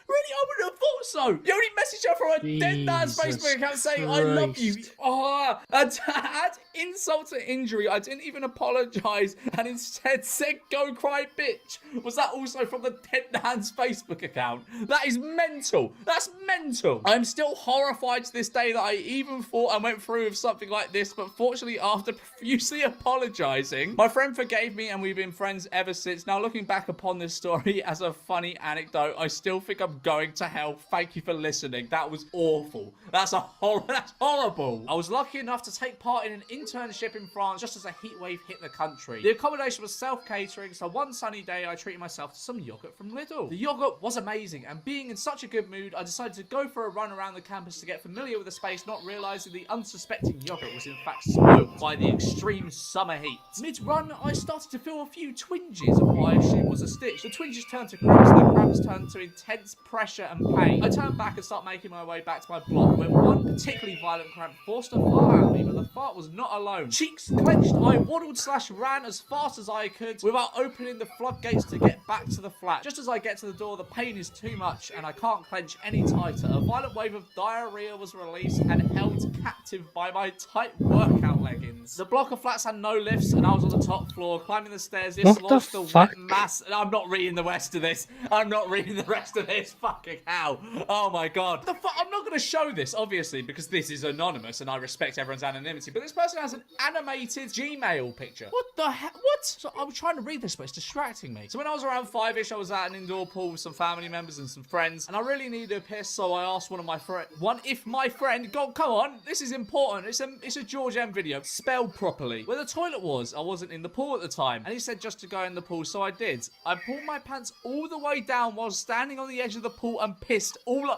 I wouldn't have thought so. You only messaged her from her dead nan's Facebook account saying "I love you." Oh, and to add insult to injury, I didn't even apologise and instead said "Go cry, bitch." Was that also from the dead nan's Facebook account? That is mental. That's mental. I'm still horrified to this day that I even thought I went through with something like this, but fortunately, after profusely apologising, my friend forgave me and we've been friends ever since. Now, looking back upon this story as a funny anecdote, I still think I'm going to hell. Thank you for listening. That was awful. That's horrible. I was lucky enough to take part in an internship in France just as a heatwave hit the country. The accommodation was self-catering, so one sunny day I treated myself to some yogurt from Lidl. The yogurt was amazing, and being in such a good mood, I decided to go for a run around the campus to get familiar with the space, not realising the unsuspecting yogurt was in fact spoiled by the extreme summer heat. Mid-run, I started to feel a few twinges of what I assumed was a stitch. The twinges turned to cramps, and the cramps turned to intense pressure and pain. I turned back and started making my way back to my block, when one particularly violent cramp forced a fart out of me, but the fart was not alone. Cheeks clenched, I waddled/ran as fast as I could without opening the floodgates to get back to the flat. Just as I get to the door, the pain is too much and I can't clench any tighter. A violent wave of diarrhea was released and held captive by my tight workout leggings. The block of flats had no lifts and I was on the top floor, climbing the stairs, dislodged the wet mass. I'm not reading the rest of this. I'm not reading the rest of this. Fucking hell. Oh my god. I'm not going to show this, obviously, because this is anonymous and I respect everyone's anonymity, but this person has an animated Gmail picture. What the heck? What? So I was trying to read this, but it's distracting me. So when I was around 5-ish, I was at an indoor pool with some family members and some friends, and I really needed a piss, so I asked one of my friends, if my friend, God, come on, this is important. It's a George M video, spelled properly. Where the toilet was, I wasn't in the pool at the time, and he said just to go in the pool, so I did. I pulled my pants all the way down while standing on the edge of the pool and pissed all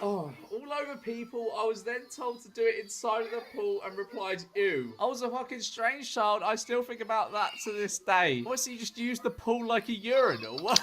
over people. I was then told to do it inside of the pool and replied, ew. I was a fucking strange child. I still think about that to this day. Obviously, you just used the pool like a urinal. What?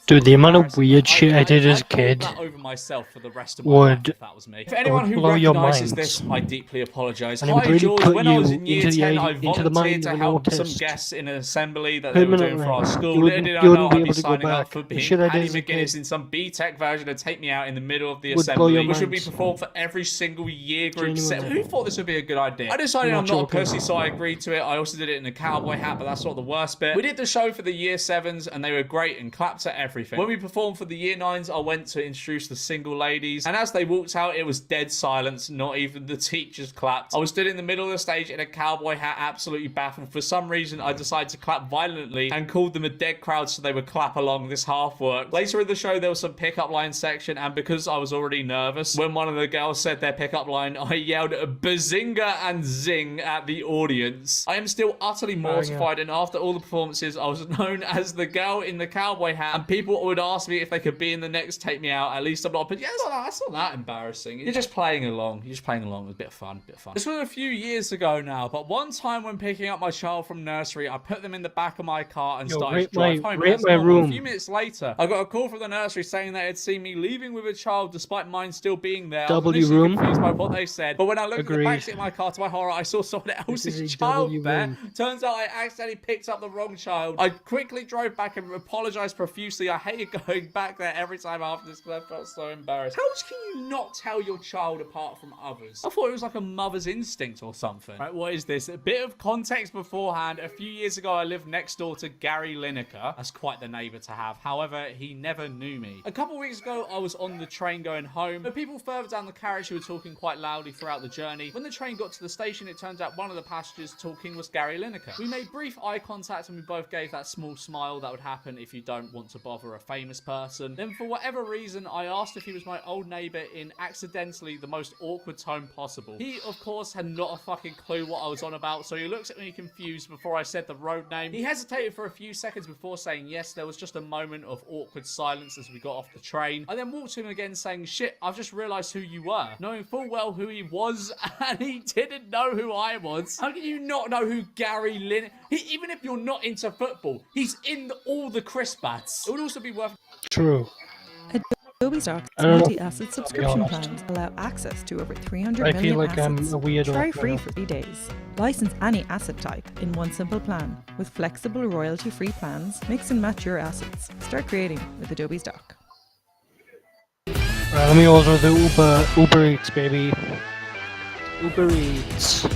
Dude, the amount of Embarrassing. weird shit I did as a I'd hold kid that over myself for the rest of my life would if that was me. If anyone who blow your recognises minds. this, I deeply apologise. And it would Hi really George, put when I was you in year into the 10, idea, I into the volunteered mind to of an help some autist. guests in an assembly that they were doing for our Permanently. school. You Little did I wouldn't know be I'd be able to go signing up back. for The being shit I did Paddy as a McGuinness kid in some B-Tech version to take me out in the middle of the would blow your assembly, which would be minds. performed for every single year group set. Genuinely. Who thought this would be a good idea? I decided I'm I'm not not a joking. pussy, so I agreed to it. I also did it in a cowboy hat, but that's not the worst bit. We did the show for the year 7s, and they were great and clapped at everything. When we performed for the year 9s, I went to introduce the single ladies, and as they walked out, it was dead silence. Not even the teachers clapped. I was stood in the middle of the stage in a cowboy hat, absolutely baffled. For some reason, I decided to clap violently and called them a dead crowd so they would clap along. This half worked. Later in the show, there was some pickup line section, and because I was already nervous, when one of the girls said their pickup line, I yelled bazinga and zing at the audience. I am still utterly mortified, and after all the performances, I was known as the girl in the cowboy hat, and people would ask me if they could be in the next Take Me Out. At least I'm not, but yeah, that's not that embarrassing. You're just playing along. You're just playing along. It was a bit of fun, This was a few years ago now, but one time when picking up my child from nursery, I put them in the back of my car and started to drive home. rate As my normal, room. A few minutes later, I got a call from the nursery saying they had seen me leaving with a child despite mine still being there. I was W initially room. confused by what they said, but when I looked at the Agreed. backseat of my car, to my horror, I saw someone This is else's a child W there. room. Turns out I accidentally picked up the wrong child. I quickly drove back and apologized profusely. I hated going back there every time after this because I felt so embarrassed. How can you not tell your child apart from others? I thought it was like a mother's instinct or something. Right, what is this? A bit of context beforehand. A few years ago, I lived next door to Gary Lineker. That's quite the neighbor to have. However, he never knew me. A couple weeks ago, I was on the train going home. The people further down the carriage who were talking quite loudly throughout the journey. When the train got to the station, it turns out one of the passengers talking was Gary Lineker. We made brief eye contact and we both gave that small smile that would happen if you don't want to bother a famous person. Then for whatever reason, I asked if he was my old neighbor in accidentally the most awkward tone possible. He, of course, had not a fucking clue what I was on about, so he looks at me confused before I said the road name. He hesitated for a few seconds before saying yes. There was just a moment of awkward silence as we got off the train. I then walked to him again saying, shit, I've just realised who you were. Knowing full well who he was, and he didn't know who I was. How can you not know who Gary Lineker... Even if you're not into football, he's in all the crisp ads. It would also be worth... True. Adobe Stock's I don't know. multi-asset subscription I'll be honest. plans allow access to over 300 I million feel like I'm assets. a weirdo Try now. free for 3 days. License any asset type in one simple plan. With flexible royalty-free plans, mix and match your assets. Start creating with Adobe Stock. Right, let me order the Uber Eats, baby. Uber Eats.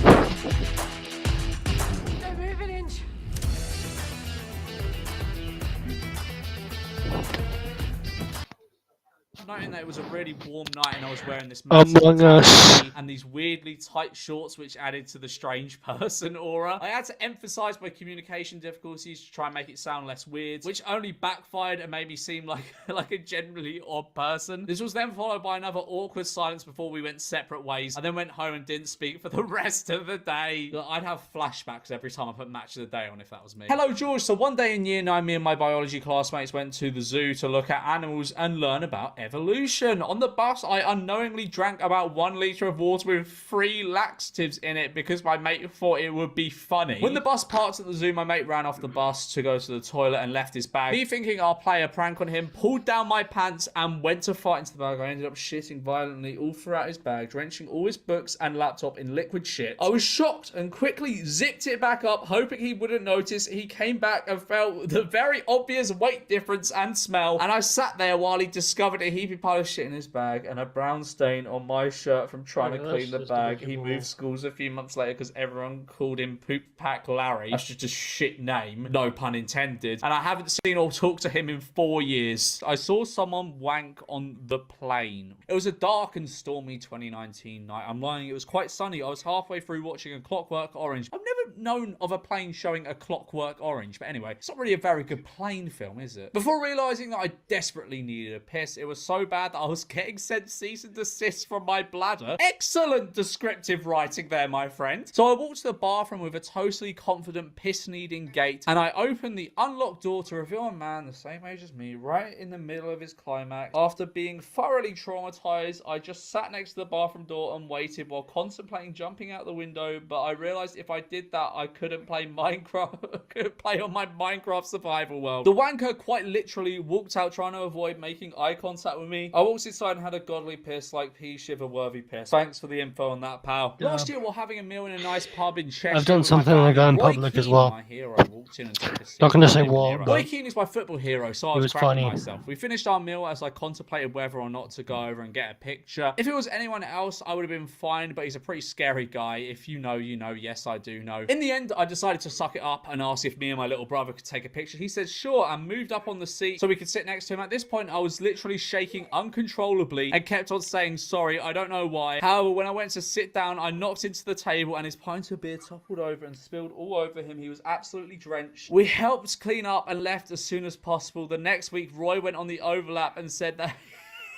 Noting that it was a really warm night and I was wearing this Among massive Us. hoodie and these weirdly tight shorts which added to the strange person aura. I had to emphasize my communication difficulties to try and make it sound less weird, which only backfired and made me seem like a generally odd person. This was then followed by another awkward silence before we went separate ways. I then went home and didn't speak for the rest of the day. Look, I'd have flashbacks every time I put Match of the Day on if that was me. Hello George, so one day in year 9 me and my biology classmates went to the zoo to look at animals and learn about evolution. On the bus, I unknowingly drank about 1 litre of water with 3 laxatives in it because my mate thought it would be funny. When the bus parked at the zoo, my mate ran off the bus to go to the toilet and left his bag. Me thinking I'll play a prank on him, pulled down my pants and went to fight into the bag. I ended up shitting violently all throughout his bag, drenching all his books and laptop in liquid shit. I was shocked and quickly zipped it back up, hoping he wouldn't notice. He came back and felt the very obvious weight difference and smell, and I sat there while he discovered a heapy pile of shit in his bag and a brown stain on my shirt from trying to clean the bag. He moved schools a few months later because everyone called him Poop Pack Larry. That's just a shit name, no pun intended. And I haven't seen or talked to him in 4 years. I saw someone wank on the plane. It was a dark and stormy 2019 night. I'm lying, it was quite sunny. I was halfway through watching A Clockwork Orange. I've never known of a plane showing A Clockwork Orange, but anyway, it's not really a very good plane film, is it? Before realising that I desperately needed a piss, it was so bad that I was getting sent cease and desist from my bladder. Excellent descriptive writing there, my friend. So I walked to the bathroom with a totally confident piss-needing gait, and I opened the unlocked door to reveal a man the same age as me, right in the middle of his climax. After being thoroughly traumatized, I just sat next to the bathroom door and waited while contemplating jumping out the window, but I realized if I did that I couldn't play Minecraft, couldn't play on my Minecraft survival world. The wanker quite literally walked out trying to avoid making eye contact with me. I walked inside and had a godly piss, like pea shiver worthy piss. Thanks for the info on that, pal. Yeah. Last year, while having a meal in a nice pub in Cheshire, I've done with my something like that in family, Roy public as Keane, well. my hero, walked in and took a seat. Not gonna say Not even what, hero. but Roy Keane is my football hero, so I it was was cracking funny. myself. We finished our meal as I contemplated whether or not to go over and get a picture. If it was anyone else, I would have been fine, but he's a pretty scary guy. If you know, you know. Yes, I do know. In the end, I decided to suck it up and ask if me and my little brother could take a picture. He said sure and moved up on the seat so we could sit next to him. At this point, I was literally shaking uncontrollably and kept on saying sorry. I don't know why. However, when I went to sit down, I knocked into the table and his pint of beer toppled over and spilled all over him. He was absolutely drenched. We helped clean up and left as soon as possible. The next week, Roy went on the overlap and said that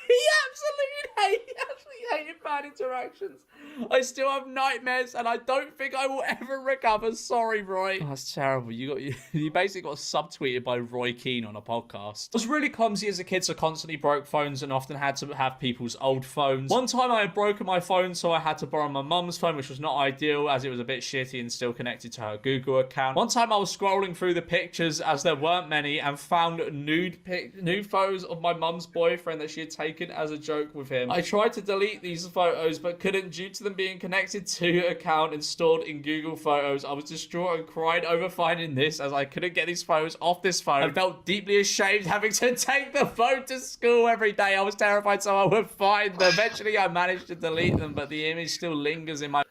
he absolutely hated bad interactions. I still have nightmares and I don't think I will ever recover. Sorry, Roy. Oh, that's terrible. You basically got subtweeted by Roy Keane on a podcast. I was really clumsy as a kid, so constantly broke phones and often had to have people's old phones. One time I had broken my phone, so I had to borrow my mum's phone, which was not ideal as it was a bit shitty and still connected to her Google account. One time I was scrolling through the pictures, as there weren't many, and found nude photos of my mum's boyfriend that she had taken as a joke with him. I tried to delete these photos but couldn't due to them being connected to an account and stored in Google Photos. I was distraught and cried over finding this as I couldn't get these photos off this phone. I felt deeply ashamed having to take the phone to school every day. I was terrified so I would find them. Eventually I managed to delete them, but the image still lingers in my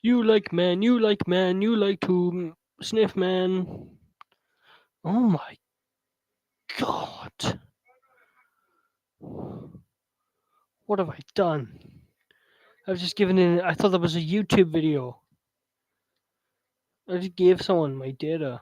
You like man, you like man, you like to sniff man. Oh my god. What have I done? I've just given in. I thought that was a YouTube video. I just gave someone my data.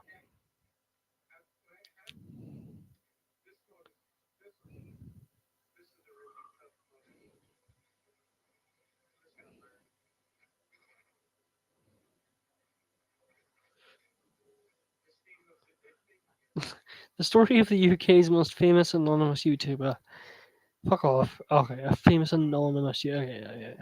The story of the UK's most famous anonymous YouTuber. Fuck off. Okay, a famous anonymous. Yeah.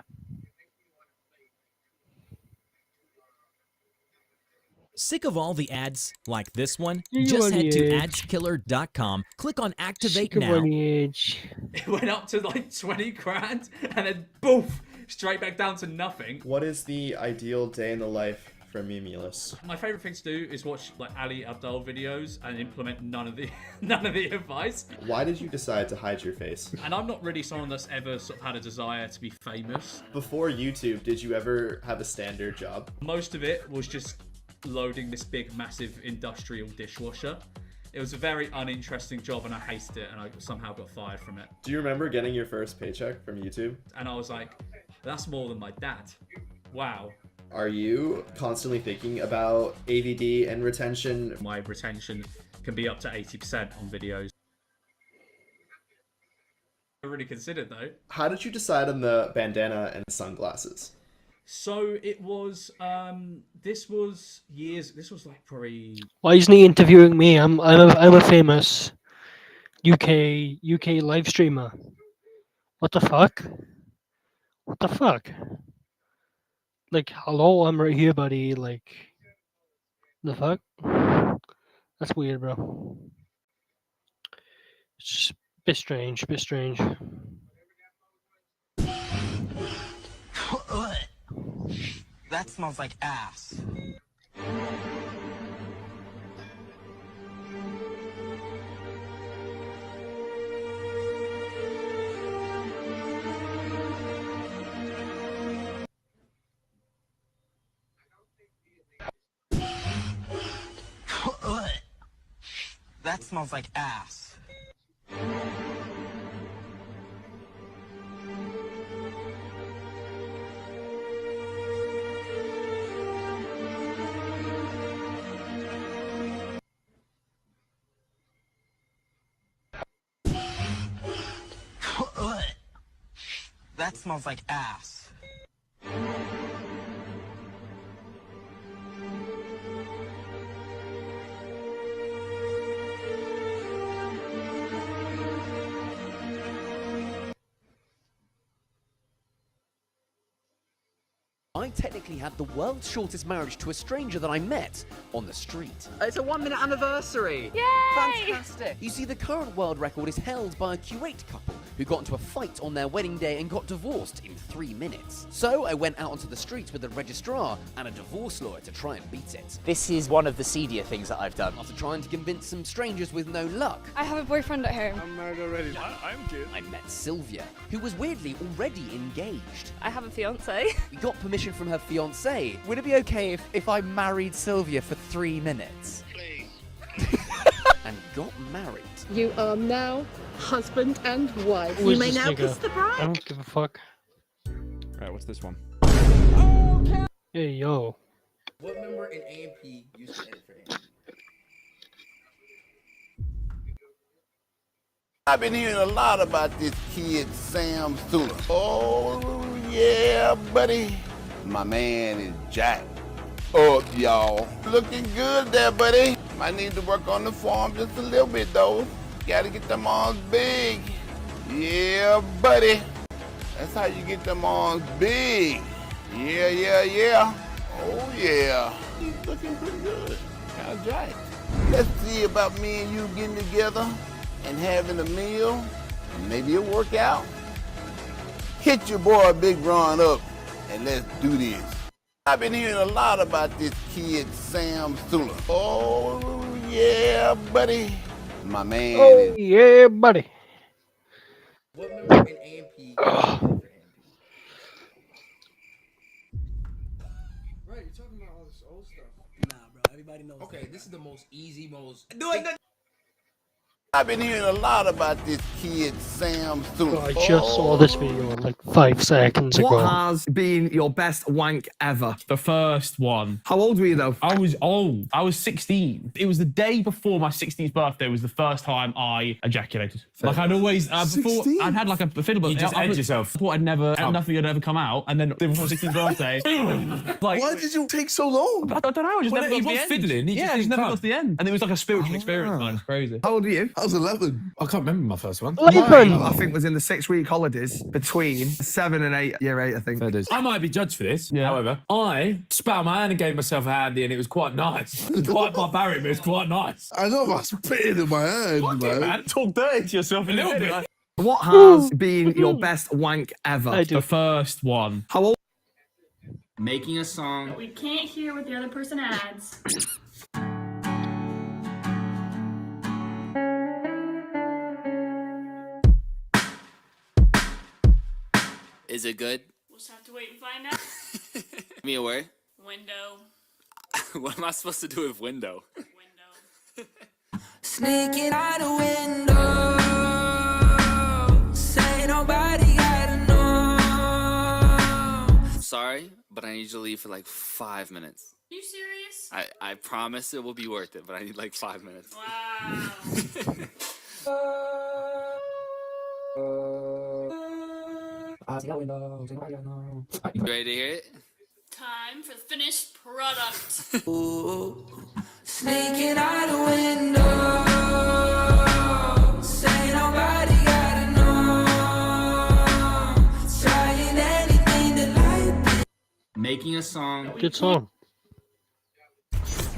Sick of all the ads like this one? You Just on head the to edge. adskiller.com, click on Activate Sick of Now. on the edge. It went up to like 20 grand and then boof, straight back down to nothing. What is the ideal day in the life for Mimulus? My favorite thing to do is watch like Ali Abdul videos and implement none of the advice. Why did you decide to hide your face? And I'm not really someone that's ever sort of had a desire to be famous. Before YouTube, did you ever have a standard job? Most of it was just loading this big, massive industrial dishwasher. It was a very uninteresting job and I hated it and I somehow got fired from it. Do you remember getting your first paycheck from YouTube? And I was like, that's more than my dad. Wow. Are you constantly thinking about AVD and retention? My retention can be up to 80% on videos. I really considered though. How did you decide on the bandana and sunglasses? So it was, this was like probably... Why isn't he interviewing me? I'm a famous UK live streamer. What the fuck? What the fuck? Like, hello, I'm right here, buddy. Like, the fuck? That's weird, bro. It's just a bit strange. That smells like ass. That smells like ass. That smells like ass. I technically had the world's shortest marriage to a stranger that I met on the street. It's a 1-minute anniversary. Yay! Fantastic! You see, the current world record is held by a Kuwait couple who got into a fight on their wedding day and got divorced in 3 minutes. So I went out onto the street with a registrar and a divorce lawyer to try and beat it. This is one of the seedier things that I've done. After trying to convince some strangers with no luck, I have a boyfriend at home. I'm married already. I'm good. I met Sylvia, who was weirdly already engaged. I have a fiance. We got permission from her fiancé. Would it be okay if I married Sylvia for 3 minutes? And got married. You are now husband and wife. Who is You may this now nigga? kiss the bride. I don't give a fuck. Right, what's this one? Hey, yo. What member in AMP used to edit for AMP? I've been hearing a lot about this kid, Sam Sula. Oh, yeah, buddy. My man is Jack. Up, y'all. Looking good there, buddy. Might need to work on the farm just a little bit, though. Gotta get them arms big. Yeah, buddy. That's how you get them arms big. Yeah, yeah, yeah. Oh, yeah. He's looking pretty good. Kind of Jack. Let's see about me and you getting together and having a meal, and maybe a workout. Hit your boy Big Ron up, and let's do this. I've been hearing a lot about this kid, Sam Sula. Oh, yeah, buddy. My man is... yeah, buddy. What member in AMP used to edit for AMP? Right, you're talking about all this old stuff. Nah, bro, everybody knows. Okay, this is the most easy, most... I've been hearing a lot about this kid, Sam Sula. I just saw this video like 5 seconds ago. What has been your best wank ever? The first one. How old were you though? I was old. I was 16. It was the day before my 16th birthday was the first time I ejaculated. Like I'd always, before, I'd had like a fiddle, but You just edged yourself. I thought I'd never, nothing had ever come out. And then before 16th birthday, like, Why did you take so long? I don't know, I just Well, never he got to was the end. fiddling, he Yeah, just I just didn't never come. got to the end. And it was like a spiritual experience, man. It's crazy. How old are you? I was 11. I can't remember my first one. Mine, I think was in the 6-week holidays between 7 and 8, year 8, I think. I might be judged for this, however. I spat on my hand and gave myself a handy and it was quite nice. It was quite barbaric, but it was quite nice. I know I spit it in my hand, man. Talk dirty to yourself a little bit. What has been your best wank ever? The first one. How old? Making a song. We can't hear what the other person adds. Is it good? We'll just have to wait and find out. Give me a word. Window. What am I supposed to do with window? Sneaking out a window, say nobody gotta know. Sorry, but I need you to leave for like 5 minutes. You serious? I promise it will be worth it, but I need like 5 minutes. Wow. You ready to hear it? Time for the finished product. Ooh, sneaking out a window, say nobody gotta know. Trying anything to like it. Making a song. Good song.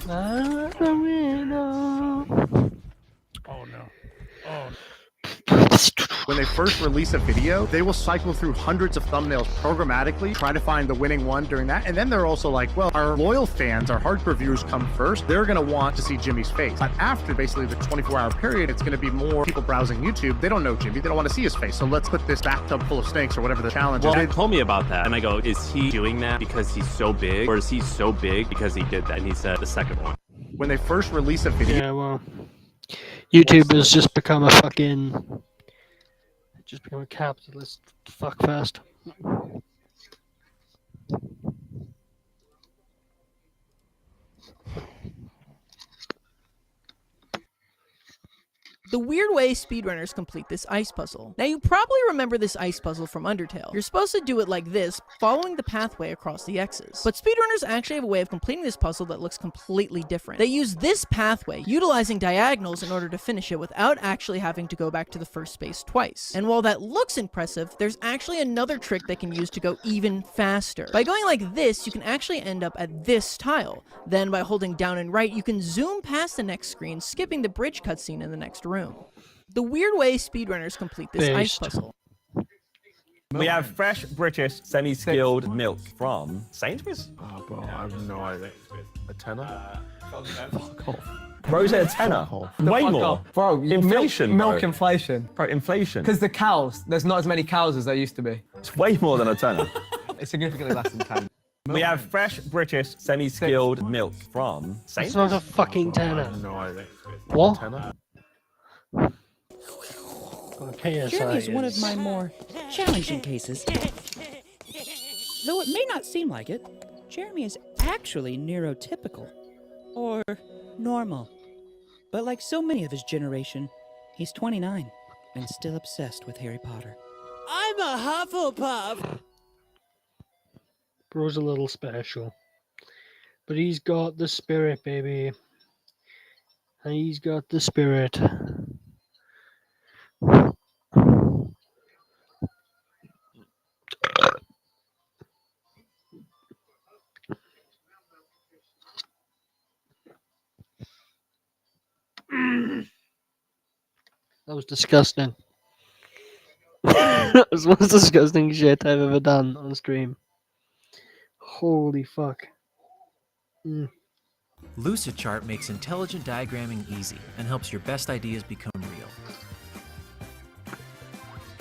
Oh no. Oh. When they first release a video, they will cycle through hundreds of thumbnails programmatically, try to find the winning one during that. And then they're also like, well, our loyal fans, our hardcore viewers come first. They're going to want to see Jimmy's face. But after basically the 24-hour period, it's going to be more people browsing YouTube. They don't know Jimmy. They don't want to see his face. So let's put this bathtub full of snakes or whatever the challenge Well, is. they told me about that. And I go, is he doing that because he's so big? Or is he so big because he did that? And he said the second one. When they first release a video. Yeah, well, YouTube has just become a fucking... Just become a capitalist fuckfest. The weird way speedrunners complete this ice puzzle. Now you probably remember this ice puzzle from Undertale. You're supposed to do it like this, following the pathway across the X's. But speedrunners actually have a way of completing this puzzle that looks completely different. They use this pathway, utilizing diagonals in order to finish it without actually having to go back to the first space twice. And while that looks impressive, there's actually another trick they can use to go even faster. By going like this, you can actually end up at this tile. Then by holding down and right, you can zoom past the next screen, skipping the bridge cutscene in the next room. The weird way speedrunners complete this ice puzzle. We have fresh British semi-skilled milk from Sainsbury's. Oh, bro, I have no idea. A tenner? Fuck off. Bro's at a tenner. Way Fuck more. off. Bro, Inflation, milk bro. inflation. Bro, inflation. Because the cows, there's not as many cows as there used to be. It's way more than a tenner. It's significantly less than 10. We have fresh British semi-skilled milk from It's Sainsbury's. not a fucking tenner. I have no idea. What? Tenner? KSI Jeremy is one of is- my more challenging cases. Though it may not seem like it, Jeremy is actually neurotypical. Or normal. But like so many of his generation, he's 29 and still obsessed with Harry Potter. I'm a Hufflepuff! Bro's a little special. But he's got the spirit, baby. He's got the spirit. That was disgusting. That was the most disgusting shit I've ever done on stream. Holy fuck. LucidChart makes intelligent diagramming easy and helps your best ideas become real.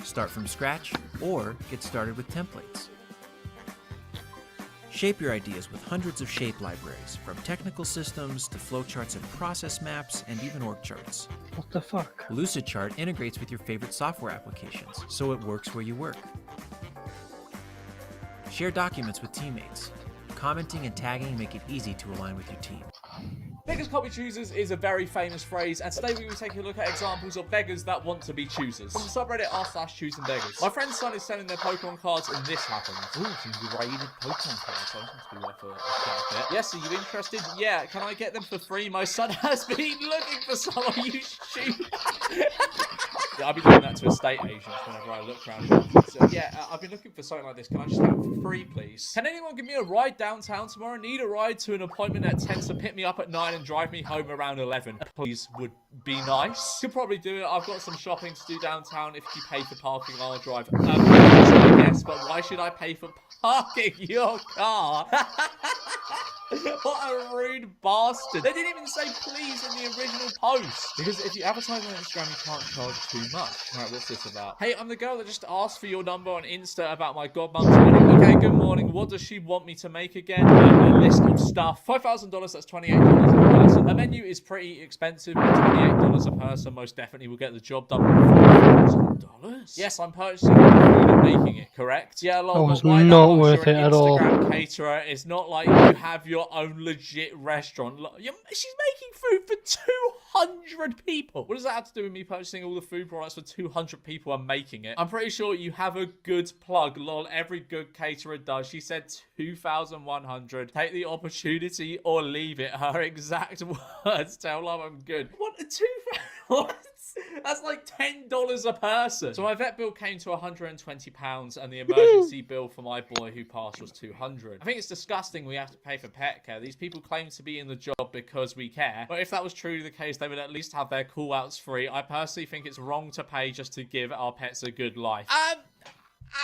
Start from scratch or get started with templates. Shape your ideas with hundreds of shape libraries, from technical systems to flowcharts and process maps and even org charts. What the fuck? LucidChart integrates with your favorite software applications, so it works where you work. Share documents with teammates. Commenting and tagging make it easy to align with your team. Beggars can't be choosers is a very famous phrase, and today we will take a look at examples of beggars that want to be choosers. From the subreddit r/choosingbeggars. My friend's son is selling their Pokemon cards, and this happens. Ooh, some graded Pokemon cards. That must be worth a fair bit. Yes, are you interested? Yeah, can I get them for free? My son has been looking for someone you shoot. Yeah, I'll be doing that to estate agents whenever I look around. So, yeah, I've been looking for something like this. Can I just have it for free, please? Can anyone give me a ride downtown tomorrow? Need a ride to an appointment at 10 to pick me up at 9 and drive me home around 11. Please, would be nice. Could probably do it. I've got some shopping to do downtown. If you pay for parking, I'll drive. Yes, but why should I pay for parking your car? What a rude bastard. They didn't even say please in the original post. Because if you advertise on Instagram, you can't charge too much. Alright, what's this about? Hey, I'm the girl that just asked for your number on Insta about my godmum's wedding. Okay, good morning. What does she want me to make again? A list of stuff. $5,000, that's $28 a person. A menu is pretty expensive, but $28 a person most definitely will get the job done. $4,000? Yes, I'm purchasing the food and making it, correct? Yeah, That was not worth it at all. Instagram caterer. It's not like you have your own legit restaurant. She's making food for 200 people. What does that have to do with me purchasing all the food products for 200 people and making it? I'm pretty sure you have a good plug. Lol, every good caterer does. She said 2,100. Take the opportunity or leave it. Her exact words. Tell love I'm good. What? 2,000? That's like $10 a person. So my vet bill came to £120 and the emergency bill for my boy who passed was $200. I think it's disgusting we have to pay for pet care. These people claim to be in the job because we care. But if that was truly the case, they would at least have their call outs free. I personally think it's wrong to pay just to give our pets a good life.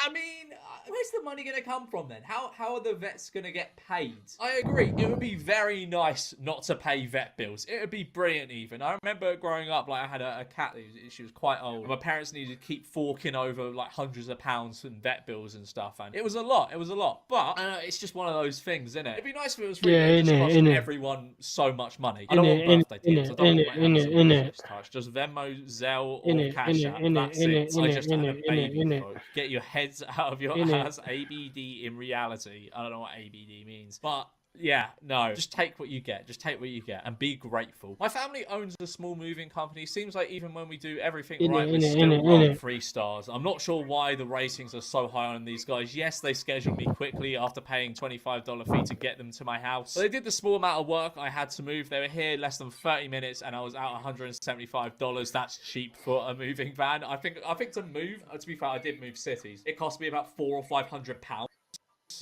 I mean, where's the money going to come from then? How are the vets going to get paid? I agree. It would be very nice not to pay vet bills. It would be brilliant even. I remember growing up, like I had a cat, she was quite old. My parents needed to keep forking over like hundreds of pounds in vet bills and stuff. And it was a lot. It was a lot. But it's just one of those things, isn't it? It'd be nice if it was free. Yeah, It just innit, cost innit. everyone so much money. I Innit, don't want innit, birthday deals. I don't want my innit, Amazon innit. business touch. Just Venmo, Zelle, or Innit, Cash innit, App. innit, That's innit, it. I just had a innit, baby, innit, folks. Get your heads out of your innit. ass. ABD in reality. I don't know what ABD means, but Yeah, no. Just take what you get. Just take what you get and be grateful. My family owns a small moving company. Seems like even when we do everything right, we're still wrong 3 stars. I'm not sure why the ratings are so high on these guys. Yes, they scheduled me quickly after paying $25 fee to get them to my house. But they did the small amount of work I had to move. They were here less than 30 minutes and I was out $175. That's cheap for a moving van. I think to move, to be fair, I did move cities. It cost me about £400 or £500.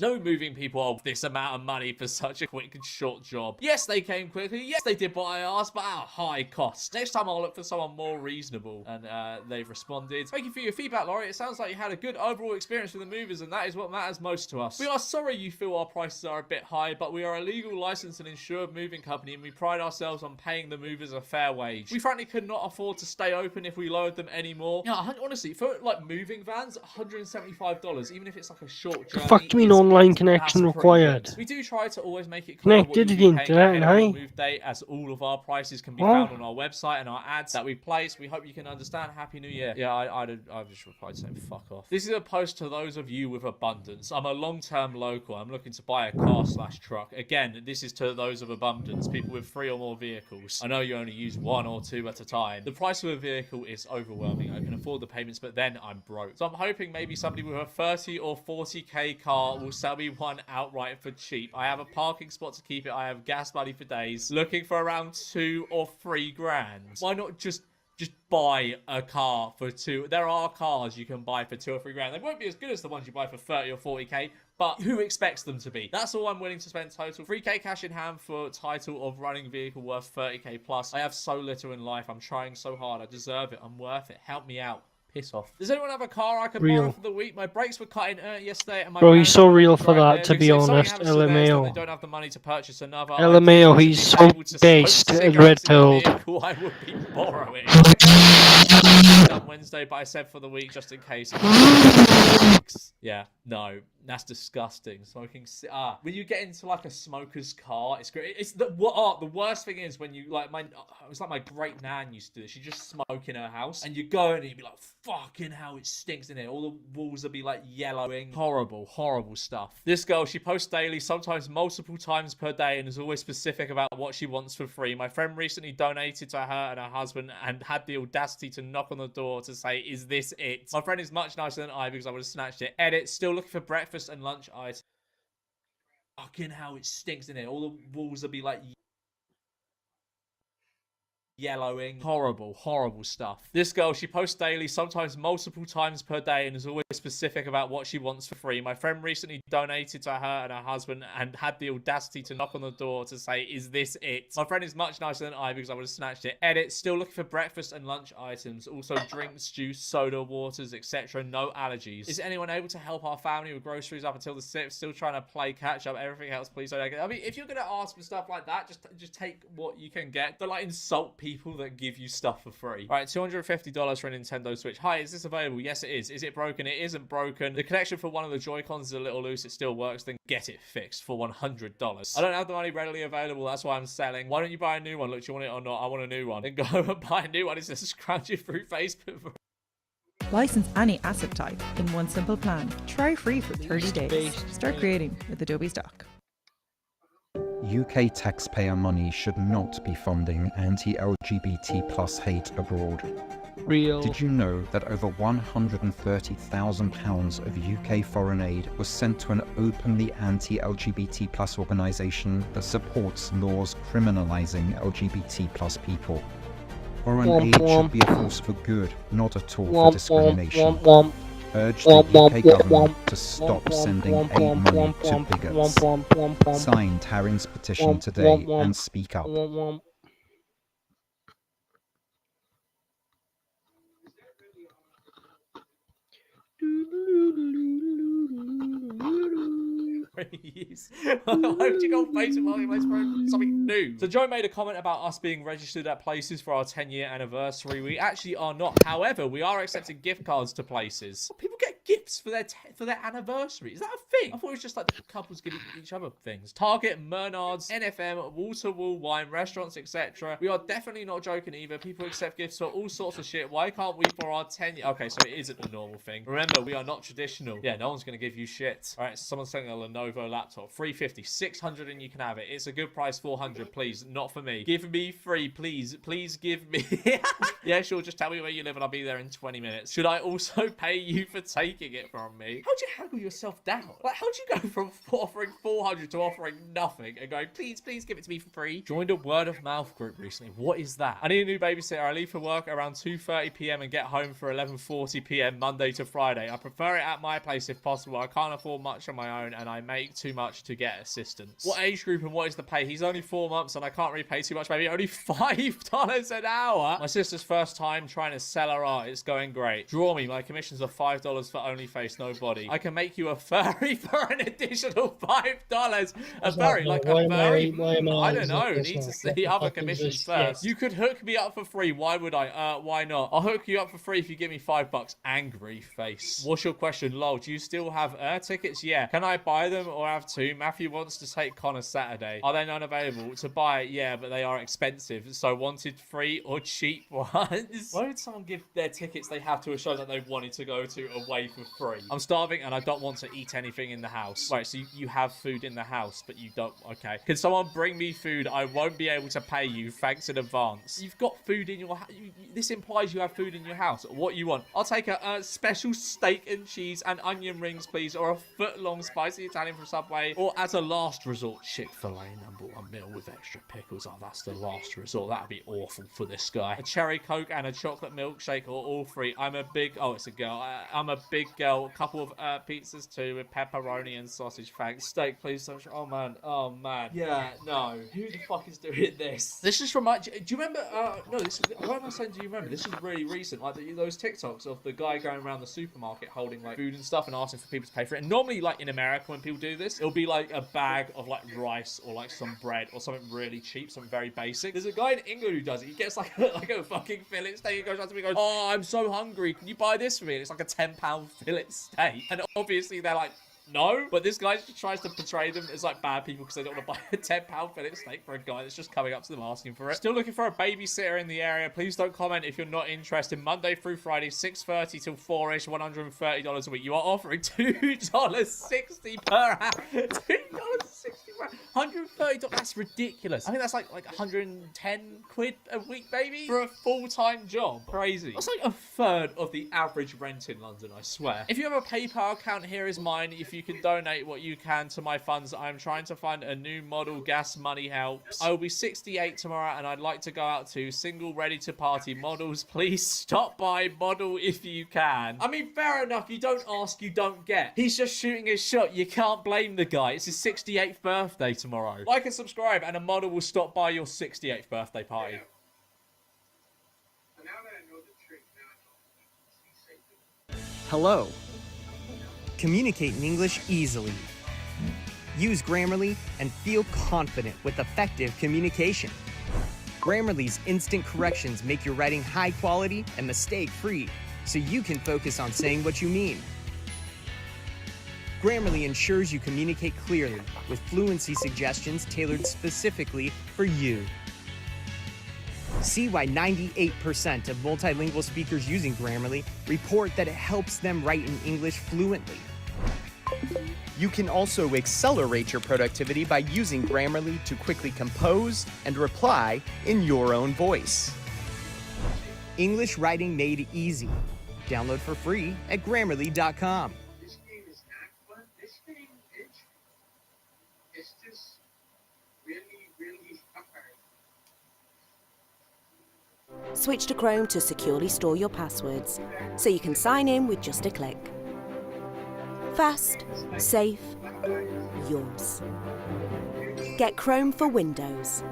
No moving people are this amount of money for such a quick and short job. Yes, they came quickly. Yes, they did what I asked, but at a high cost. Next time I'll look for someone more reasonable. And they've responded. Thank you for your feedback, Laurie. It sounds like you had a good overall experience with the movers, and that is what matters most to us. We are sorry you feel our prices are a bit high, but we are a legal, licensed, and insured moving company, and we pride ourselves on paying the movers a fair wage. We frankly could not afford to stay open if we lowered them anymore. Yeah, honestly, for like moving vans, $175, even if it's like a short journey. Fuck me, online connection required. We do try to always make it clear Connected to the internet, hey? move date, as all of our prices can be found on our website and our ads that we place. We hope you can understand. Happy New Year. Yeah, I just replied saying fuck off. This is a post to those of you with abundance. I'm a long-term local. I'm looking to buy a car/truck. Again, this is to those of abundance, people with 3 or more vehicles. I know you only use 1 or 2 at a time. The price of a vehicle is overwhelming. I can afford the payments, but then I'm broke. So I'm hoping maybe somebody with a 30 or 40k car will sell me one outright for cheap. I have a parking spot to keep it. I have gas money for days. Looking for around 2 or 3 grand. Why not just buy a car for 2? There are cars you can buy for 2 or 3 grand. They won't be as good as the ones you buy for 30 or 40k, but who expects them to be? That's all I'm willing to spend total. 3k cash in hand for title of running vehicle worth 30k plus. I have so little in life. I'm trying so hard. I deserve it. I'm worth it. Help me out. Piss off. Does anyone have a car I can borrow for the week? My brakes were cut in yesterday, and my Bro, he's so real for that, to be honest. LMAO. They don't have the money to purchase another. LMAO, he's so based and red-pilled. I would be borrowing. Done Wednesday, but I said for the week just in case. Yeah, no, that's disgusting. Smoking. When you get into like a smoker's car, it's great. It's the worst thing is when you like it's like my great nan used to do this. She just smoke in her house, and you go in and you'd be like, fucking hell, it stinks in here. All the walls would be like yellowing. Horrible, horrible stuff. This girl, she posts daily, sometimes multiple times per day, and is always specific about what she wants for free. My friend recently donated to her and her husband and had the audacity to knock on the door to say, is this it? My friend is much nicer than I because I would have snatched it. Edit, still looking for breakfast and lunch items. Fucking hell, it stinks in here. All the walls would be like yellowing. Horrible, horrible stuff. This girl, she posts daily, sometimes multiple times per day, and is always specific about what she wants for free. My friend recently donated to her and her husband and had the audacity to knock on the door to say, is this it? My friend is much nicer than I because I would have snatched it. Edit, still looking for breakfast and lunch items. Also drinks, juice, soda, waters, etc. No allergies. Is anyone able to help our family with groceries up until the 6th? Still trying to play catch up. Everything else, please don't. I mean, if you're going to ask for stuff like that, just take what you can get. Don't like insult people that give you stuff for free. All right, $250 for a Nintendo Switch. Hi, is this available? Yes, it is. Is it broken? It isn't broken. The connection for one of the Joy-Cons is a little loose. It still works. Then get it fixed for $100. I don't have the money readily available. That's why I'm selling. Why don't you buy a new one? Look, do you want it or not? I want a new one. Then go and buy a new one. It's just scrounge it through Facebook. License any asset type in one simple plan. Try free for 30 days. Start creating with Adobe Stock. UK taxpayer money should not be funding anti-LGBT plus hate abroad. Real. Did you know that over £130,000 of UK foreign aid was sent to an openly anti-LGBT plus organisation that supports laws criminalising LGBT plus people? Foreign aid should be a force for good, not a tool for discrimination. Urge the UK government to stop sending aid money to bigots. Sign Taryn's petition today and speak up. Why would you go on Facebook Marketplace for something new? So Joe made a comment about us being registered at places for our 10-year anniversary. We actually are not. However, we are accepting gift cards to places. People get get gifts for their anniversary? Is that a thing? I thought it was just like couples giving each other things. Target, Mernard's, NFM, wall-to-wall wine, restaurants, etc. We are definitely not joking either. People accept gifts for all sorts of shit. Why can't we for our 10-year? Okay, so it isn't a normal thing. Remember, we are not traditional. Yeah, no one's going to give you shit. All right, so someone's selling a Lenovo laptop. 350, 600 and you can have it. It's a good price, 400, please. Not for me. Give me free, please. Please give me. Yeah, sure, just tell me where you live and I'll be there in 20 minutes. Should I also pay you for taking it from me? How'd you haggle yourself down? Like, how'd you go from offering 400 to offering nothing and going, please give it to me for free? Joined a word of mouth group recently. What is that? I need a new babysitter. I leave for work around 2:30 p.m. and get home for 11:40 p.m. Monday to Friday. I prefer it at my place if possible. I can't afford much on my own and I make too much to get assistance. What age group and what is the pay? He's only 4 months and I can't really pay too much, maybe only $5 an hour. My sister's first time trying to sell her art. It's going great. Draw me. My commissions are $5 for only face, no body. I can make you a furry for an additional $5. A furry, like a furry? I don't know. Need to see other commissions first. You could hook me up for free. Why would I? Why not? I'll hook you up for free if you give me $5. Angry face. What's your question? Lol, do you still have tickets? Yeah. Can I buy them or have two? Matthew wants to take Connor Saturday. Are they not available? To buy, yeah, but they are expensive. So wanted free or cheap ones? Why would someone give their tickets they have to a show that they wanted to go to away for free? I'm starving and I don't want to eat anything in the house. Right, so you have food in the house, but you don't. Okay. Can someone bring me food? I won't be able to pay you. Thanks in advance. You've got food in your house. This implies you have food in your house. What you want? I'll take a special steak and cheese and onion rings, please, or a foot-long spicy Italian from Subway, or as a last resort, Chick-fil-A #1 meal with extra pickles. Oh, that's the last resort. That'd be awful for this guy. A cherry Coke and a chocolate milkshake, or all three. I'm a big... Oh, it's a girl. I'm a big girl. A couple of pizzas too with pepperoni and sausage. Thanks. Steak, please. Oh, man. Oh, man. Yeah, no. Who the fuck is doing this? This just reminds you... Do you remember... no, this... Why am I saying do you remember? This is really recent. Like, those TikToks of the guy going around the supermarket holding, like, food and stuff and asking for people to pay for it. And normally, like, in America, when people do this, it'll be, like, a bag of, like, rice or, like, some bread or something really cheap, something very basic. There's a guy in England who does it. He gets, like a fucking fillet steak. He goes up to me and goes, oh, I'm so hungry. Can you buy this for me? And it's like a £10 fillet steak. And obviously, they're like, no, but this guy just tries to portray them as like bad people because they don't want to buy a £10 fillet steak for a guy that's just coming up to them asking for it. Still looking for a babysitter in the area. Please don't comment if you're not interested. Monday through Friday, 6:30 till 4-ish, $130 a week. You are offering $2.60 per hour. $2.60 per hour. $130. That's ridiculous. I think that's like 110 quid a week, baby, for a full-time job. Crazy. That's like a third of the average rent in London, I swear. If you have a PayPal account, here is mine. If you can donate what you can to my funds, I'm trying to find a new model. Gas money helps. I will be 68 tomorrow and I'd like to go out to single ready to party models. Please stop by, model if you can. I mean, fair enough. You don't ask, you don't get. He's just shooting his shot. You can't blame the guy. It's his 68th birthday tomorrow. Like and subscribe and a model will stop by your 68th birthday party. Hello. Communicate in English easily. Use Grammarly and feel confident with effective communication. Grammarly's instant corrections make your writing high quality and mistake-free, so you can focus on saying what you mean. Grammarly ensures you communicate clearly with fluency suggestions tailored specifically for you. See why 98% of multilingual speakers using Grammarly report that it helps them write in English fluently. You can also accelerate your productivity by using Grammarly to quickly compose and reply in your own voice. English writing made easy. Download for free at Grammarly.com. Switch to Chrome to securely store your passwords, so you can sign in with just a click. Fast, safe, yours. Get Chrome for Windows.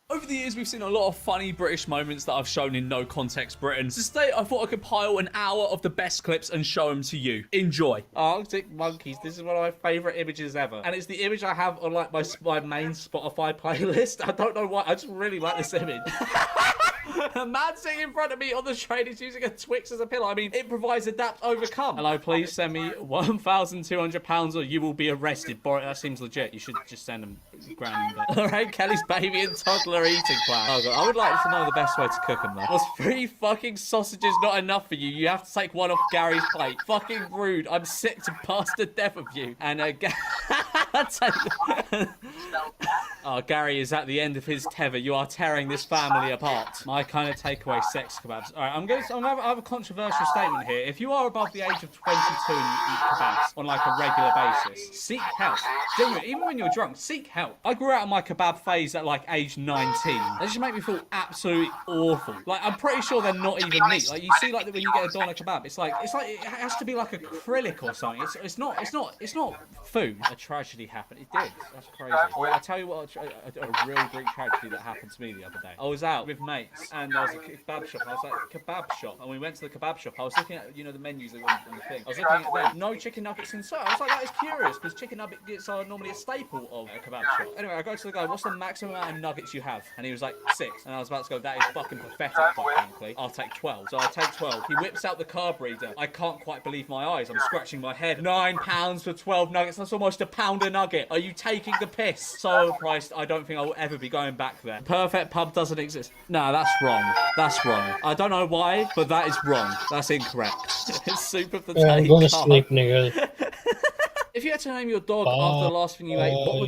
Over the years, we've seen a lot of funny British moments that I've shown in No Context Britain. So today, I thought I'd compile an hour of the best clips and show them to you. Enjoy. Arctic monkeys. This is one of my favourite images ever. And it's the image I have on like my main Spotify playlist. I don't know why. I just really like this image. A man sitting in front of me on the train is using a Twix as a pillow. I mean, improvise, adapt, overcome. Hello, please send me £1,200 or you will be arrested. Boris, that seems legit. You should just send him grand. Alright, Kelly's baby and toddler eating plan. Oh god, I would like to know the best way to cook them though. Was 3 fucking sausages not enough for you? You have to take one off Gary's plate. Fucking rude. I'm sick to bastard death of you. And oh, Gary is at the end of his tether. You are tearing this family apart. My kind of takeaway sex kebabs. Alright, I have a controversial statement here. If you are above the age of 22 and you eat kebabs on like a regular basis, seek help. Genuinely, even when you're drunk, seek help. I grew out of my kebab phase at like age 19. They just make me feel absolutely awful. Like, I'm pretty sure they're not even meat. Like, you see like when you get a doner kebab, it's like it has to be like acrylic or something. It's not food. A tragedy happened. It did. That's crazy. Well, I'll tell you what, a real Greek tragedy that happened to me the other day. I was out with mates and there was a kebab shop. I was like, kebab shop. And we went to the kebab shop. I was looking at, you know, the menus on the thing. I was looking at them. No chicken nuggets inside. I was like, that is curious because chicken nuggets are normally a staple of a kebab shop. Anyway, I go to the guy, what's the maximum amount of nuggets you have? And he was like, 6. And I was about to go, that is fucking pathetic, quite frankly. I'll take 12. So I take 12. He whips out the carb reader. I can't quite believe my eyes. I'm scratching my head. £9 for 12 nuggets. That's almost £1 a nugget. Are you taking the piss? So overpriced, I don't think I will ever be going back there. Perfect pub doesn't exist. Nah, that's wrong. That's wrong. I don't know why, but that is wrong. That's incorrect. It's soup of the day. I'm going to sleep, nigga. If you had to name your dog after the last thing you ate, what would